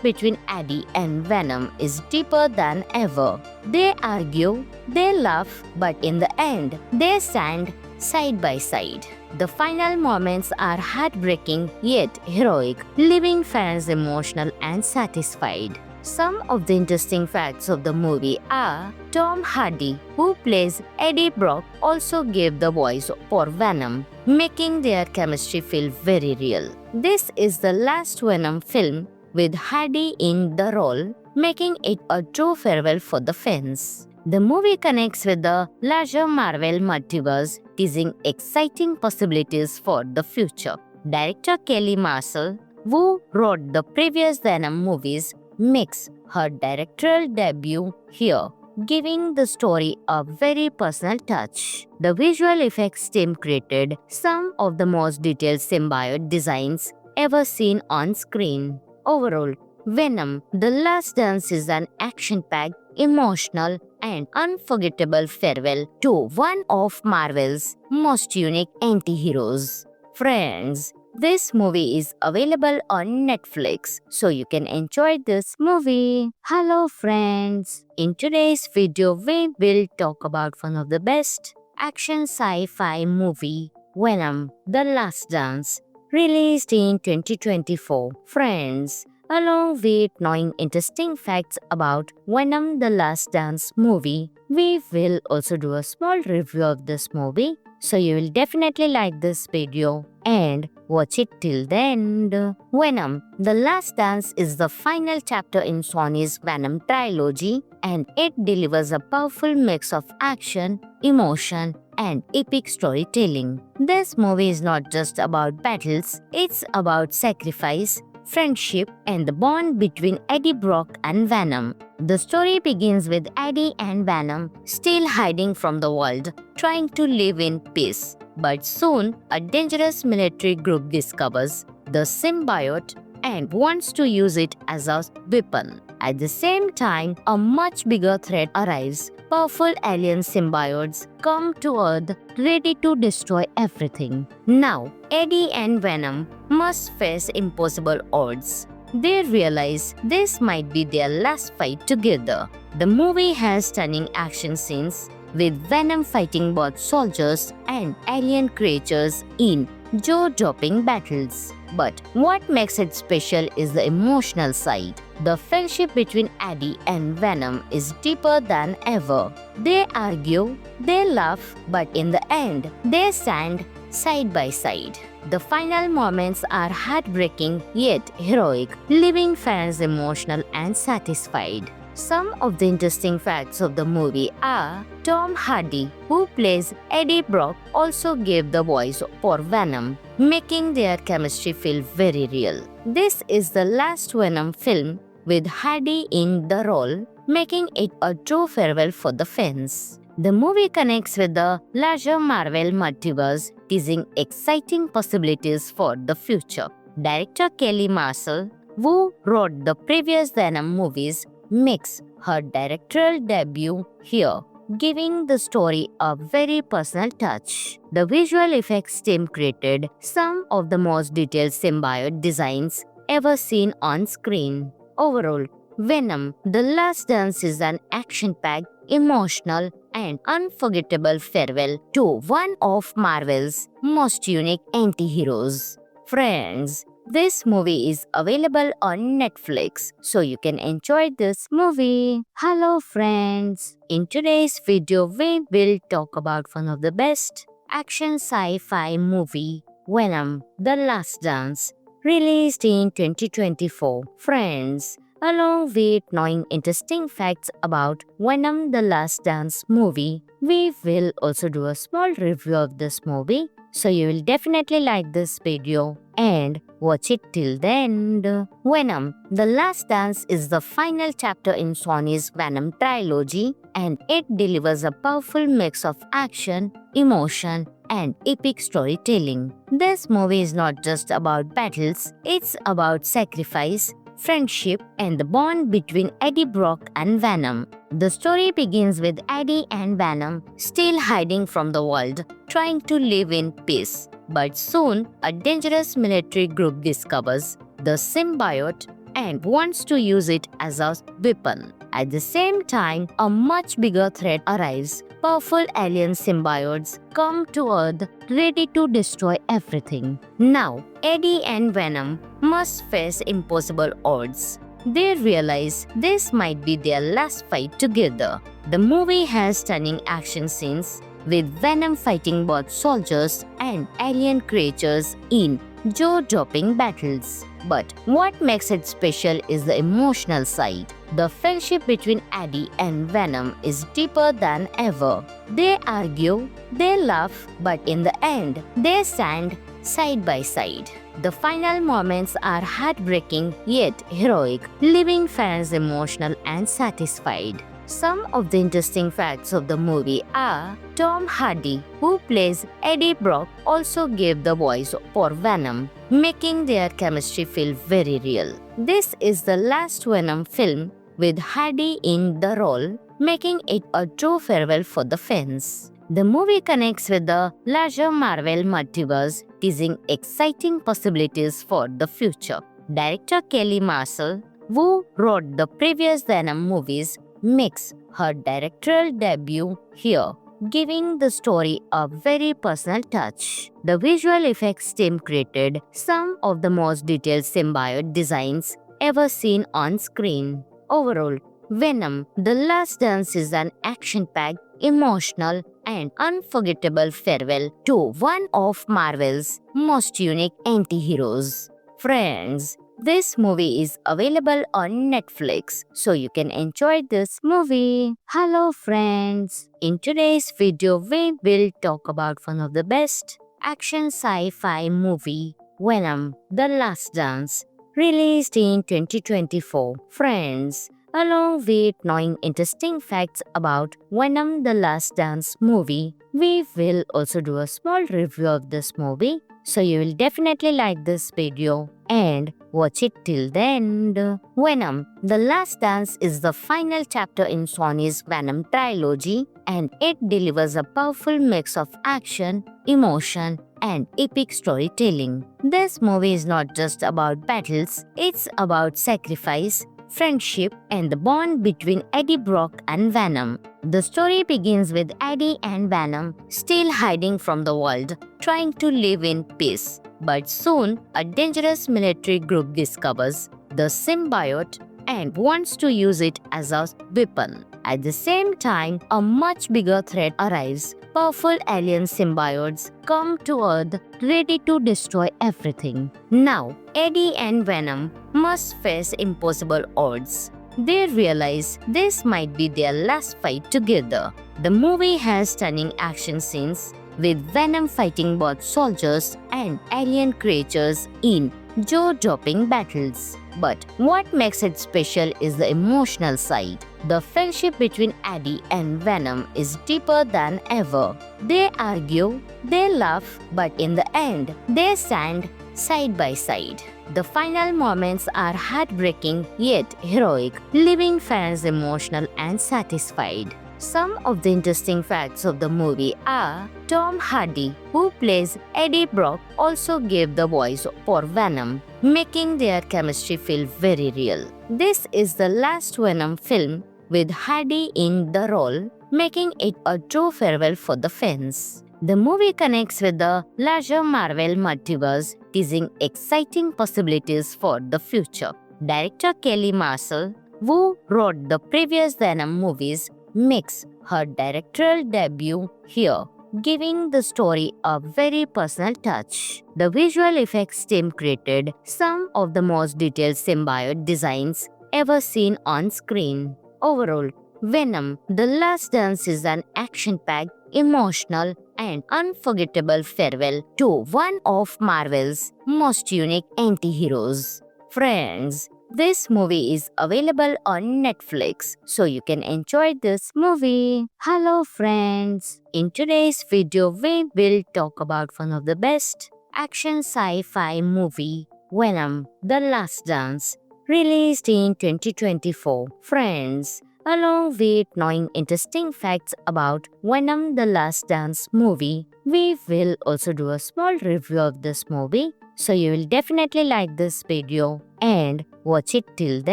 between Eddie and Venom is deeper than ever. They argue, they laugh, but in the end, they stand side by side. The final moments are heartbreaking yet heroic, leaving fans emotional and satisfied. Some of the interesting facts of the movie are Tom Hardy, who plays Eddie Brock, also gave the voice for Venom, making their chemistry feel very real. This is the last Venom film with Hardy in the role, making it a true farewell for the fans. The movie connects with the larger Marvel multiverse, teasing exciting possibilities for the future. Director Kelly Marshall, who wrote the previous Venom movies, makes her directorial debut here, giving the story a very personal touch. The visual effects team created some of the most detailed symbiote designs ever seen on screen. Overall, Venom the Last Dance is an action-packed, emotional, and unforgettable farewell to one of Marvel's most unique anti-heroes. Friends, this movie is available on Netflix, so you can enjoy this movie. Hello friends! In today's video, we will talk about one of the best action sci-fi movie, Venom the Last Dance, released in 2024. Friends, along with knowing interesting facts about Venom the Last Dance movie, we will also do a small review of this movie. So you will definitely like this video and watch it till the end. Venom the Last Dance is the final chapter in Sony's Venom trilogy, and it delivers a powerful mix of action, emotion, and epic storytelling. This movie is not just about battles, it's about sacrifice, friendship, and the bond between Eddie Brock and Venom. The story begins with Eddie and Venom still hiding from the world, trying to live in peace. But soon, a dangerous military group discovers the symbiote and wants to use it as a weapon. At the same time, a much bigger threat arrives. Powerful alien symbiotes come to Earth ready to destroy everything. Now, Eddie and Venom must face impossible odds. They realize this might be their last fight together. The movie has stunning action scenes with Venom fighting both soldiers and alien creatures in jaw-dropping battles. But what makes it special is the emotional side. The friendship between Eddie and Venom is deeper than ever. They argue, they laugh, but in the end, they stand side by side. The final moments are heartbreaking yet heroic, leaving fans emotional and satisfied. Some of the interesting facts of the movie are Tom Hardy, who plays Eddie Brock, also gave the voice for Venom, making their chemistry feel very real. This is the last Venom film with Hardy in the role, making it a true farewell for the fans. The movie connects with the larger Marvel multiverse, teasing exciting possibilities for the future. Director Kelly Marshall, who wrote the previous Venom movies, makes her directorial debut here, giving the story a very personal touch. The visual effects team created some of the most detailed symbiote designs ever seen on screen. Overall, Venom: The Last Dance is an action-packed, emotional, and unforgettable farewell to one of Marvel's most unique anti-heroes. Friends, this movie is available on Netflix, so you can enjoy this movie. Hello friends! In today's video, we will talk about one of the best action sci-fi movie, Venom: The Last Dance, released in 2024. Friends, along with knowing interesting facts about Venom: The Last Dance movie, we will also do a small review of this movie, so you will definitely like this video and watch it till the end. Venom: The Last Dance is the final chapter in Sony's Venom trilogy, and it delivers a powerful mix of action, emotion, and epic storytelling. This movie is not just about battles, it's about sacrifice, friendship, and the bond between Eddie Brock and Venom. The story begins with Eddie and Venom still hiding from the world, trying to live in peace. But soon, a dangerous military group discovers the symbiote and wants to use it as a weapon. At the same time, a much bigger threat arrives. Powerful alien symbiotes come to Earth ready to destroy everything. Now, Eddie and Venom must face impossible odds. They realize this might be their last fight together. The movie has stunning action scenes, with Venom fighting both soldiers and alien creatures in jaw-dropping battles. But what makes it special is the emotional side. The friendship between Eddie and Venom is deeper than ever. They argue, they laugh, but in the end, they stand side by side. The final moments are heartbreaking yet heroic, leaving fans emotional and satisfied. Some of the interesting facts of the movie are Tom Hardy, who plays Eddie Brock, also gave the voice for Venom, making their chemistry feel very real. This is the last Venom film with Hardy in the role, making it a true farewell for the fans. The movie connects with the larger Marvel multiverse, teasing exciting possibilities for the future. Director Kelly Marshall, who wrote the previous Venom movies, makes her directorial debut here, giving the story a very personal touch. The visual effects team created some of the most detailed symbiote designs ever seen on screen. Overall, Venom: The Last Dance is an action-packed, emotional, and unforgettable farewell to one of Marvel's most unique anti-heroes. Friends, this movie is available on Netflix, so you can enjoy this movie. Hello friends! In today's video, we will talk about one of the best action sci-fi movie, Venom: The Last Dance, released in 2024. Friends, along with knowing interesting facts about Venom: The Last Dance movie, we will also do a small review of this movie, so you will definitely like this video and watch it till the end. Venom: The Last Dance is the final chapter in Sony's Venom trilogy, and it delivers a powerful mix of action, emotion, and epic storytelling. This movie is not just about battles, it's about sacrifice, friendship, and the bond between Eddie Brock and Venom. The story begins with Eddie and Venom still hiding from the world, trying to live in peace. But soon, a dangerous military group discovers the symbiote and wants to use it as a weapon. At the same time, a much bigger threat arrives. Powerful alien symbiotes come to Earth ready to destroy everything. Now, Eddie and Venom must face impossible odds. They realize this might be their last fight together. The movie has stunning action scenes, with Venom fighting both soldiers and alien creatures in jaw-dropping battles. But what makes it special is the emotional side. The friendship between Eddie and Venom is deeper than ever. They argue, they laugh, but in the end, they stand side by side. The final moments are heartbreaking yet heroic, leaving fans emotional and satisfied. Some of the interesting facts of the movie are Tom Hardy, who plays Eddie Brock, also gave the voice for Venom, making their chemistry feel very real. This is the last Venom film with Hardy in the role, making it a true farewell for the fans. The movie connects with the larger Marvel multiverse, teasing exciting possibilities for the future. Director Kelly Marshall, who wrote the previous Venom movies, makes her directorial debut here, giving the story a very personal touch. The visual effects team created some of the most detailed symbiote designs ever seen on screen. Overall, Venom: The Last Dance is an action-packed, emotional, and unforgettable farewell to one of Marvel's most unique anti-heroes. Friends, this movie is available on Netflix, so you can enjoy this movie. Hello friends! In today's video, we will talk about one of the best action sci-fi movie, Venom: The Last Dance, released in 2024. Friends, along with knowing interesting facts about Venom: The Last Dance movie, we will also do a small review of this movie, so you will definitely like this video and watch it till the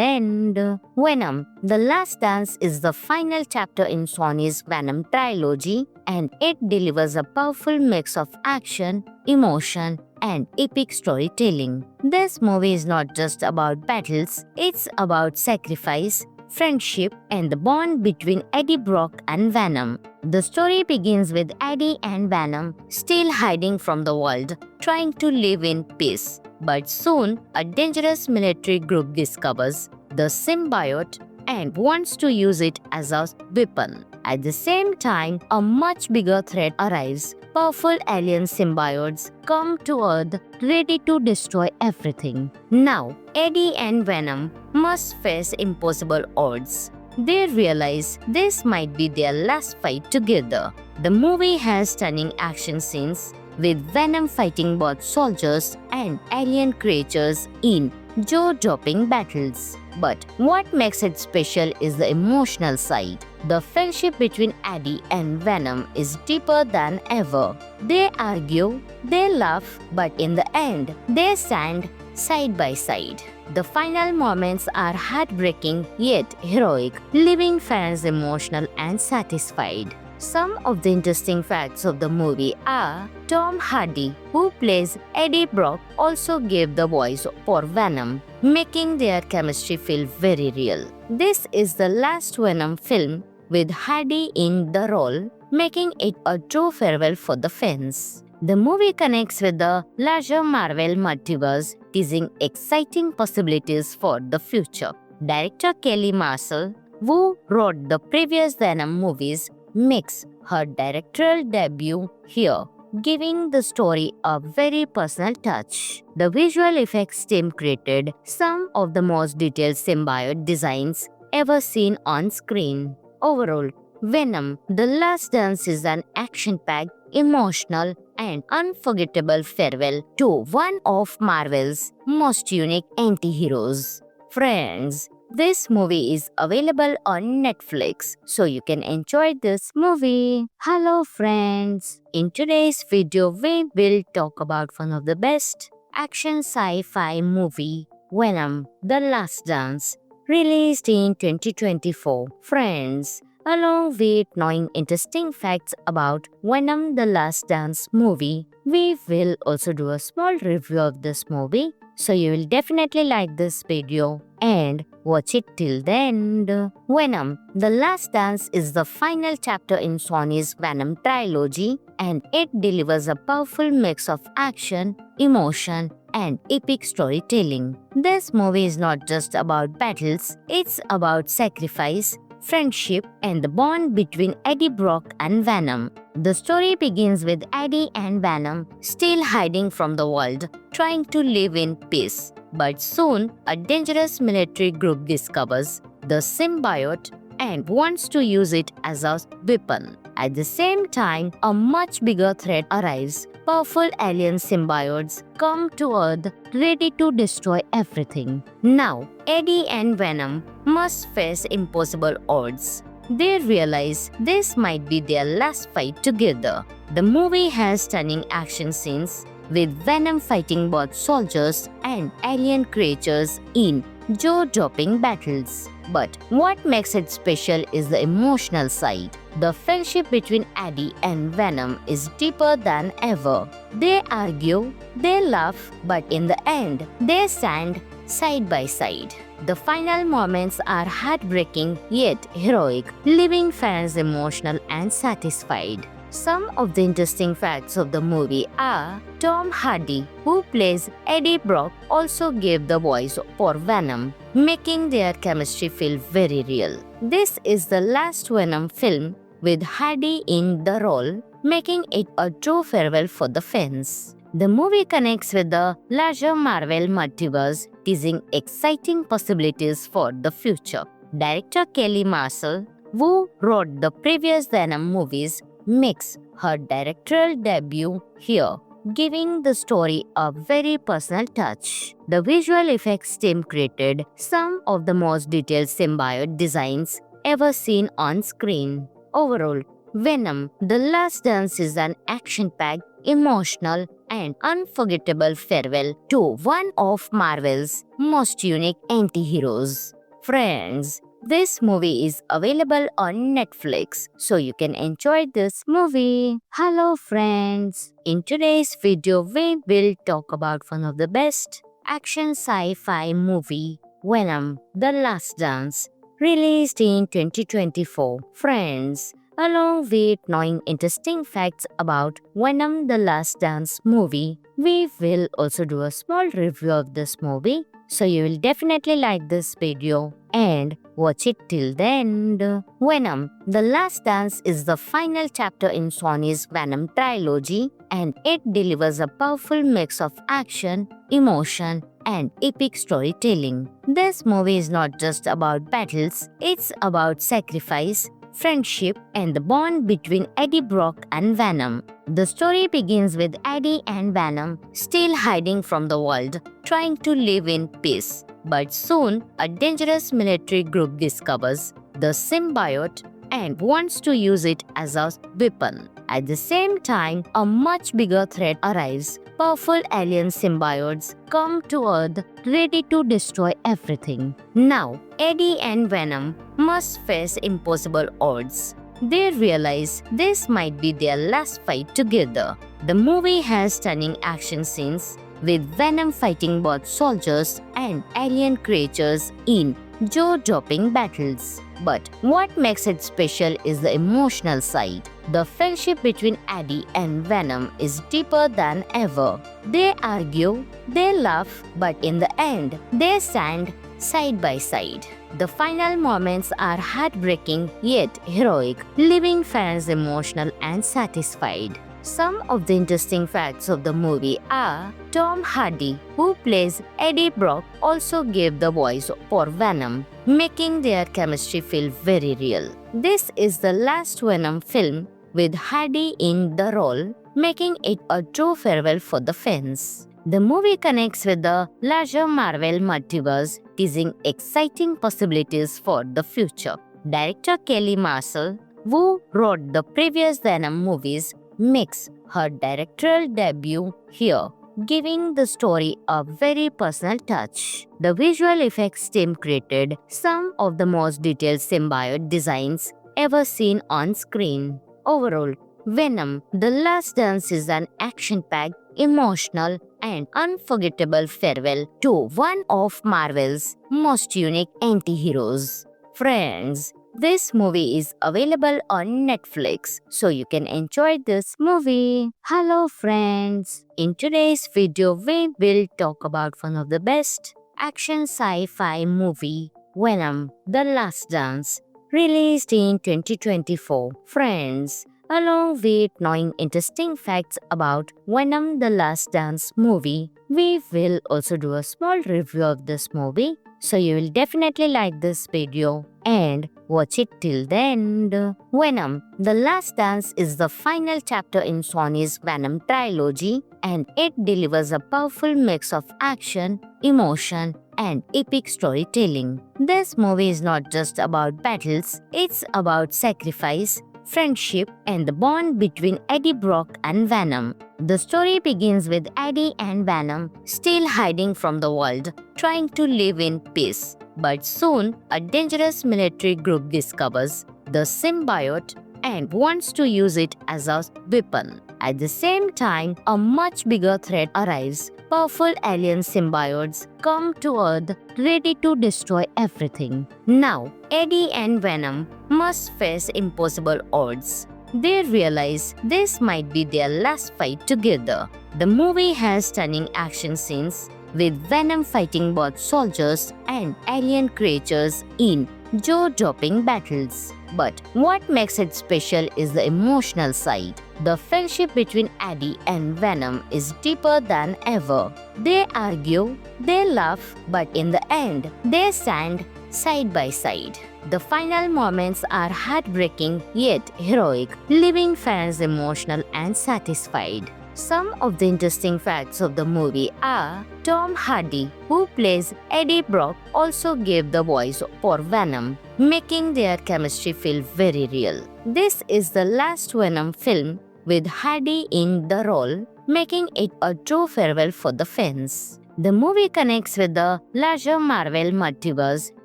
end. Venom: The Last Dance is the final chapter in Sony's Venom trilogy, and it delivers a powerful mix of action, emotion, and epic storytelling. This movie is not just about battles, it's about sacrifice, friendship, and the bond between Eddie Brock and Venom. The story begins with Eddie and Venom still hiding from the world, trying to live in peace. But soon, a dangerous military group discovers the symbiote and wants to use it as a weapon. At the same time, a much bigger threat arrives. Powerful alien symbiotes come to Earth ready to destroy everything. Now, Eddie and Venom must face impossible odds. They realize this might be their last fight together. The movie has stunning action scenes, with Venom fighting both soldiers and alien creatures in jaw-dropping battles. But what makes it special is the emotional side. The friendship between Eddie and Venom is deeper than ever. They argue, they laugh, but in the end, they stand side by side. The final moments are heartbreaking yet heroic, leaving fans emotional and satisfied. Some of the interesting facts of the movie are Tom Hardy, who plays Eddie Brock, also gave the voice for Venom, making their chemistry feel very real. This is the last Venom film with Hardy in the role, making it a true farewell for the fans. The movie connects with the larger Marvel multiverse, teasing exciting possibilities for the future. Director Kelly Marshall, who wrote the previous Venom movies, makes her directorial debut here, giving the story a very personal touch. The visual effects team created some of the most detailed symbiote designs ever seen on screen. Overall, Venom: The Last Dance is an action-packed, emotional, and unforgettable farewell to one of Marvel's most unique anti-heroes. Friends, this movie is available on Netflix, so you can enjoy this movie. Hello friends! In today's video, we will talk about one of the best action sci-fi movie, Venom: The Last Dance, released in 2024. Friends, along with knowing interesting facts about Venom: The Last Dance movie, we will also do a small review of this movie, so you will definitely like this video and watch it till the end. Venom: The Last Dance is the final chapter in Sony's Venom trilogy, and it delivers a powerful mix of action, emotion, and epic storytelling. This movie is not just about battles, it's about sacrifice, friendship, and the bond between Eddie Brock and Venom. The story begins with Eddie and Venom still hiding from the world, trying to live in peace. But soon, a dangerous military group discovers the symbiote and wants to use it as a weapon. At the same time, a much bigger threat arrives. Powerful alien symbiotes come to Earth ready to destroy everything. Now, Eddie and Venom must face impossible odds. They realize this might be their last fight together. The movie has stunning action scenes with Venom fighting both soldiers and alien creatures in jaw-dropping battles. But what makes it special is the emotional side. The friendship between Eddie and Venom is deeper than ever. They argue, they laugh, but in the end, they stand side by side. The final moments are heartbreaking yet heroic, leaving fans emotional and satisfied. Some of the interesting facts of the movie are Tom Hardy, who plays Eddie Brock, also gave the voice for Venom, making their chemistry feel very real. This is the last Venom film with Hardy in the role, making it a true farewell for the fans. The movie connects with the larger Marvel multiverse, teasing exciting possibilities for the future. Director Kelly Marshall, who wrote the previous Venom movies, makes her directorial debut here, giving the story a very personal touch. The visual effects team created some of the most detailed symbiote designs ever seen on screen. Overall, Venom: The Last Dance is an action-packed, emotional, and unforgettable farewell to one of Marvel's most unique anti-heroes. Friends, this movie is available on Netflix, so you can enjoy this movie. Hello friends! In today's video, we will talk about one of the best action sci-fi movie, Venom: The Last Dance, released in 2024. Friends, along with knowing interesting facts about Venom: The Last Dance movie, we will also do a small review of this movie, so you will definitely like this video and watch it till the end. Venom: The Last Dance is the final chapter in Sony's Venom trilogy, and it delivers a powerful mix of action, emotion, and epic storytelling. This movie is not just about battles, it's about sacrifice, friendship, and the bond between Eddie Brock and Venom. The story begins with Eddie and Venom still hiding from the world, trying to live in peace. But soon, a dangerous military group discovers the symbiote and wants to use it as a weapon. At the same time, a much bigger threat arrives. Powerful alien symbiotes come to Earth ready to destroy everything. Now, Eddie and Venom must face impossible odds. They realize this might be their last fight together. The movie has stunning action scenes with Venom fighting both soldiers and alien creatures in jaw-dropping battles. But what makes it special is the emotional side. The friendship between Eddie and Venom is deeper than ever. They argue, they laugh, but in the end, they stand side by side. The final moments are heartbreaking yet heroic, leaving fans emotional and satisfied. Some of the interesting facts of the movie are Tom Hardy, who plays Eddie Brock, also gave the voice for Venom, making their chemistry feel very real. This is the last Venom film with Hardy in the role, making it a true farewell for the fans. The movie connects with the larger Marvel multiverse, teasing exciting possibilities for the future. Director Kelly Marshall, who wrote the previous Venom movies, makes her directorial debut here, giving the story a very personal touch. The visual effects team created some of the most detailed symbiote designs ever seen on screen. Overall, Venom: The Last Dance is an action-packed, emotional, and unforgettable farewell to one of Marvel's most unique anti-heroes. Friends, this movie is available on Netflix, so you can enjoy this movie. Hello friends! In today's video, we will talk about one of the best action sci-fi movie, Venom: The Last Dance, released in 2024. Friends, along with knowing interesting facts about Venom: The Last Dance movie, we will also do a small review of this movie, so you will definitely like this video and watch it till the end. Venom: The Last Dance is the final chapter in Sony's Venom trilogy, and it delivers a powerful mix of action, emotion, and epic storytelling. This movie is not just about battles, it's about sacrifice, friendship, and the bond between Eddie Brock and Venom. The story begins with Eddie and Venom still hiding from the world, trying to live in peace. But soon, a dangerous military group discovers the symbiote and wants to use it as a weapon. At the same time, a much bigger threat arrives. Powerful alien symbiotes come to Earth ready to destroy everything. Now, Eddie and Venom must face impossible odds. They realize this might be their last fight together. The movie has stunning action scenes with Venom fighting both soldiers and alien creatures in jaw-dropping battles. But what makes it special is the emotional side. The friendship between Eddie and Venom is deeper than ever. They argue, they laugh, but in the end, they stand side by side. The final moments are heartbreaking yet heroic, leaving fans emotional and satisfied. Some of the interesting facts of the movie are Tom Hardy, who plays Eddie Brock, also gave the voice for Venom, making their chemistry feel very real. This is the last Venom film with Hardy in the role, making it a true farewell for the fans. The movie connects with the larger Marvel multiverse,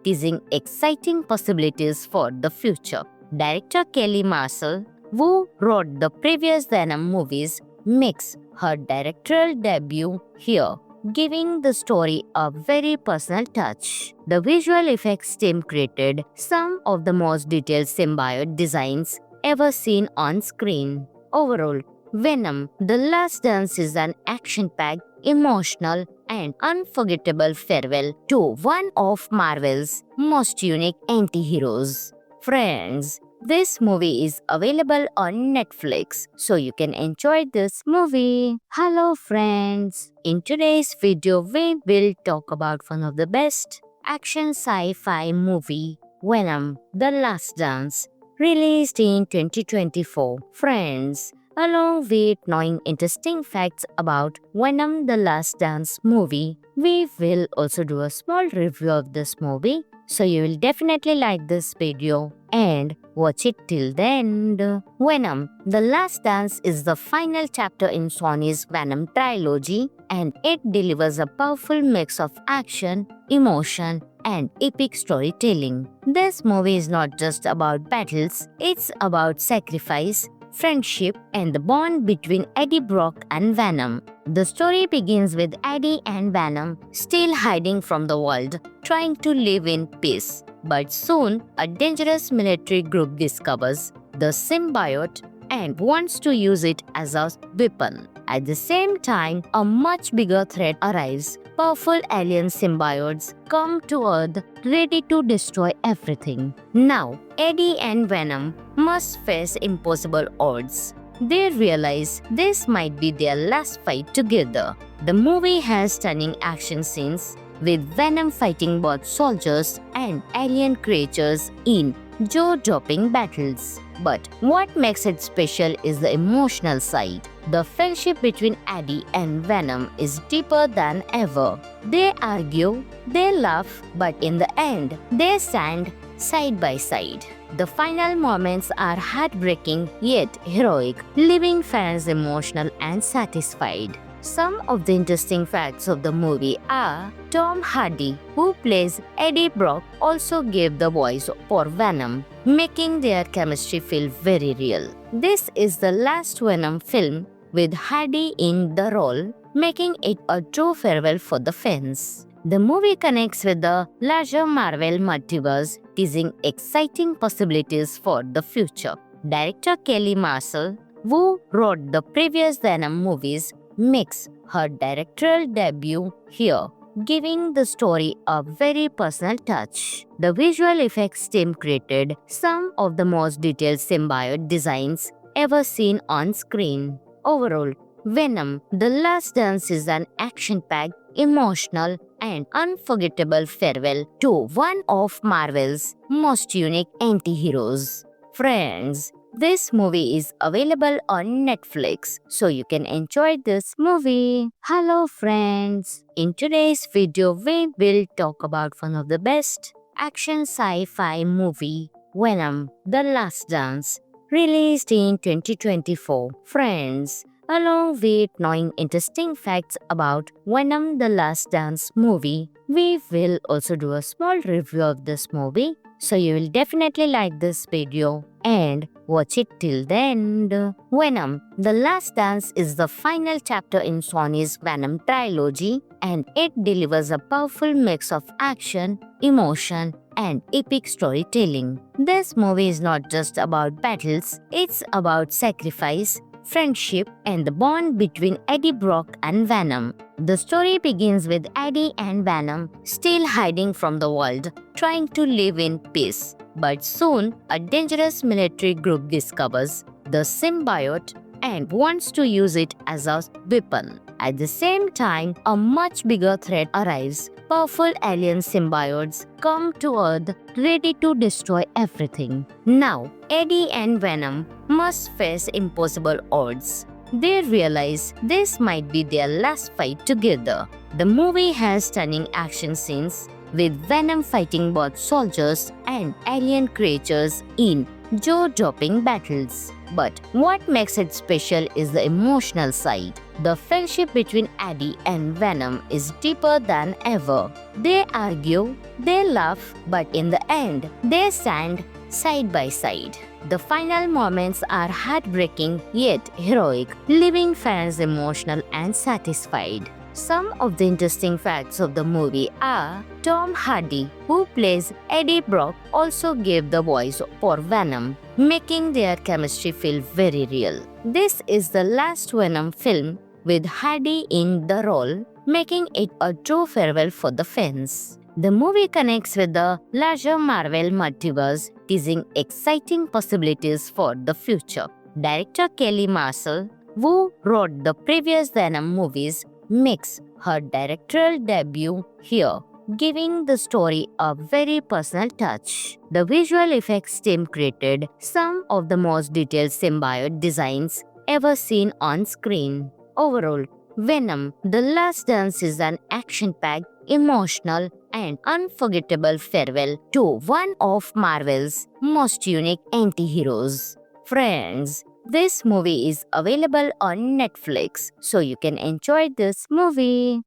teasing exciting possibilities for the future. Director Kelly Marshall, who wrote the previous Venom movies, makes her directorial debut here, giving the story a very personal touch. The visual effects team created some of the most detailed symbiote designs ever seen on screen. Overall, Venom: The Last Dance is an action-packed, emotional, and unforgettable farewell to one of Marvel's most unique anti-heroes. Friends, this movie is available on Netflix, so you can enjoy this movie. Hello friends! In today's video, we will talk about one of the best action sci-fi movie, Venom: The Last Dance, released in 2024. Friends, along with knowing interesting facts about Venom: The Last Dance movie, we will also do a small review of this movie. So you will definitely like this video and watch it till the end. Venom: The Last Dance is the final chapter in Sony's Venom trilogy, and it delivers a powerful mix of action, emotion, and epic storytelling. This movie is not just about battles, it's about sacrifice, friendship, and the bond between Eddie Brock and Venom. The story begins with Eddie and Venom still hiding from the world, trying to live in peace. But soon, a dangerous military group discovers the symbiote and wants to use it as a weapon. At the same time, a much bigger threat arrives. Powerful alien symbiotes come to Earth ready to destroy everything. Now, Eddie and Venom must face impossible odds. They realize this might be their last fight together. The movie has stunning action scenes with Venom fighting both soldiers and alien creatures in jaw-dropping battles. But what makes it special is the emotional side. The friendship between Eddie and Venom is deeper than ever. They argue, they laugh, but in the end, they stand side by side. The final moments are heartbreaking yet heroic, leaving fans emotional and satisfied. Some of the interesting facts of the movie are Tom Hardy, who plays Eddie Brock, also gave the voice for Venom, making their chemistry feel very real. This is the last Venom film with Hardy in the role, making it a true farewell for the fans. The movie connects with the larger Marvel multiverse, teasing exciting possibilities for the future. Director Kelly Marshall, who wrote the previous Venom movies, makes her directorial debut here, giving the story a very personal touch. The visual effects team created some of the most detailed symbiote designs ever seen on screen. Overall, Venom: The Last Dance is an action-packed, emotional, and unforgettable farewell to one of Marvel's most unique anti-heroes. Friends, This movie is available on Netflix, so you can enjoy this movie. Hello friends! In today's video, we will talk about one of the best action sci-fi movie, Venom: The Last Dance, released in 2024. Friends, along with knowing interesting facts about Venom: The Last Dance movie, we will also do a small review of this movie. So you will definitely like this video and watch it till the end. Venom: The Last Dance is the final chapter in Sony's Venom trilogy, and it delivers a powerful mix of action, emotion, and epic storytelling. This movie is not just about battles, it's about sacrifice, friendship, and the bond between Eddie Brock and Venom. The story begins with Eddie and Venom still hiding from the world, trying to live in peace. But soon, a dangerous military group discovers the symbiote and wants to use it as a weapon. At the same time, a much bigger threat arrives. Powerful alien symbiotes come to Earth ready to destroy everything. Now, Eddie and Venom must face impossible odds. They realize this might be their last fight together. The movie has stunning action scenes, with Venom fighting both soldiers and alien creatures in jaw-dropping battles. But what makes it special is the emotional side. The friendship between Eddie and Venom is deeper than ever. They argue, they laugh, but in the end, they stand side by side. The final moments are heartbreaking yet heroic, leaving fans emotional and satisfied. Some of the interesting facts of the movie are Tom Hardy, who plays Eddie Brock, also gave the voice for Venom, making their chemistry feel very real. This is the last Venom film with Hardy in the role, making it a true farewell for the fans. The movie connects with the larger Marvel multiverse, teasing exciting possibilities for the future. Director Kelly Marshall, who wrote the previous Venom movies, makes her directorial debut here, giving the story a very personal touch. The visual effects team created some of the most detailed symbiote designs ever seen on screen. Overall, Venom: The Last Dance is an action-packed, emotional, and unforgettable farewell to one of Marvel's most unique anti-heroes. Friends, this movie is available on Netflix, so you can enjoy this movie.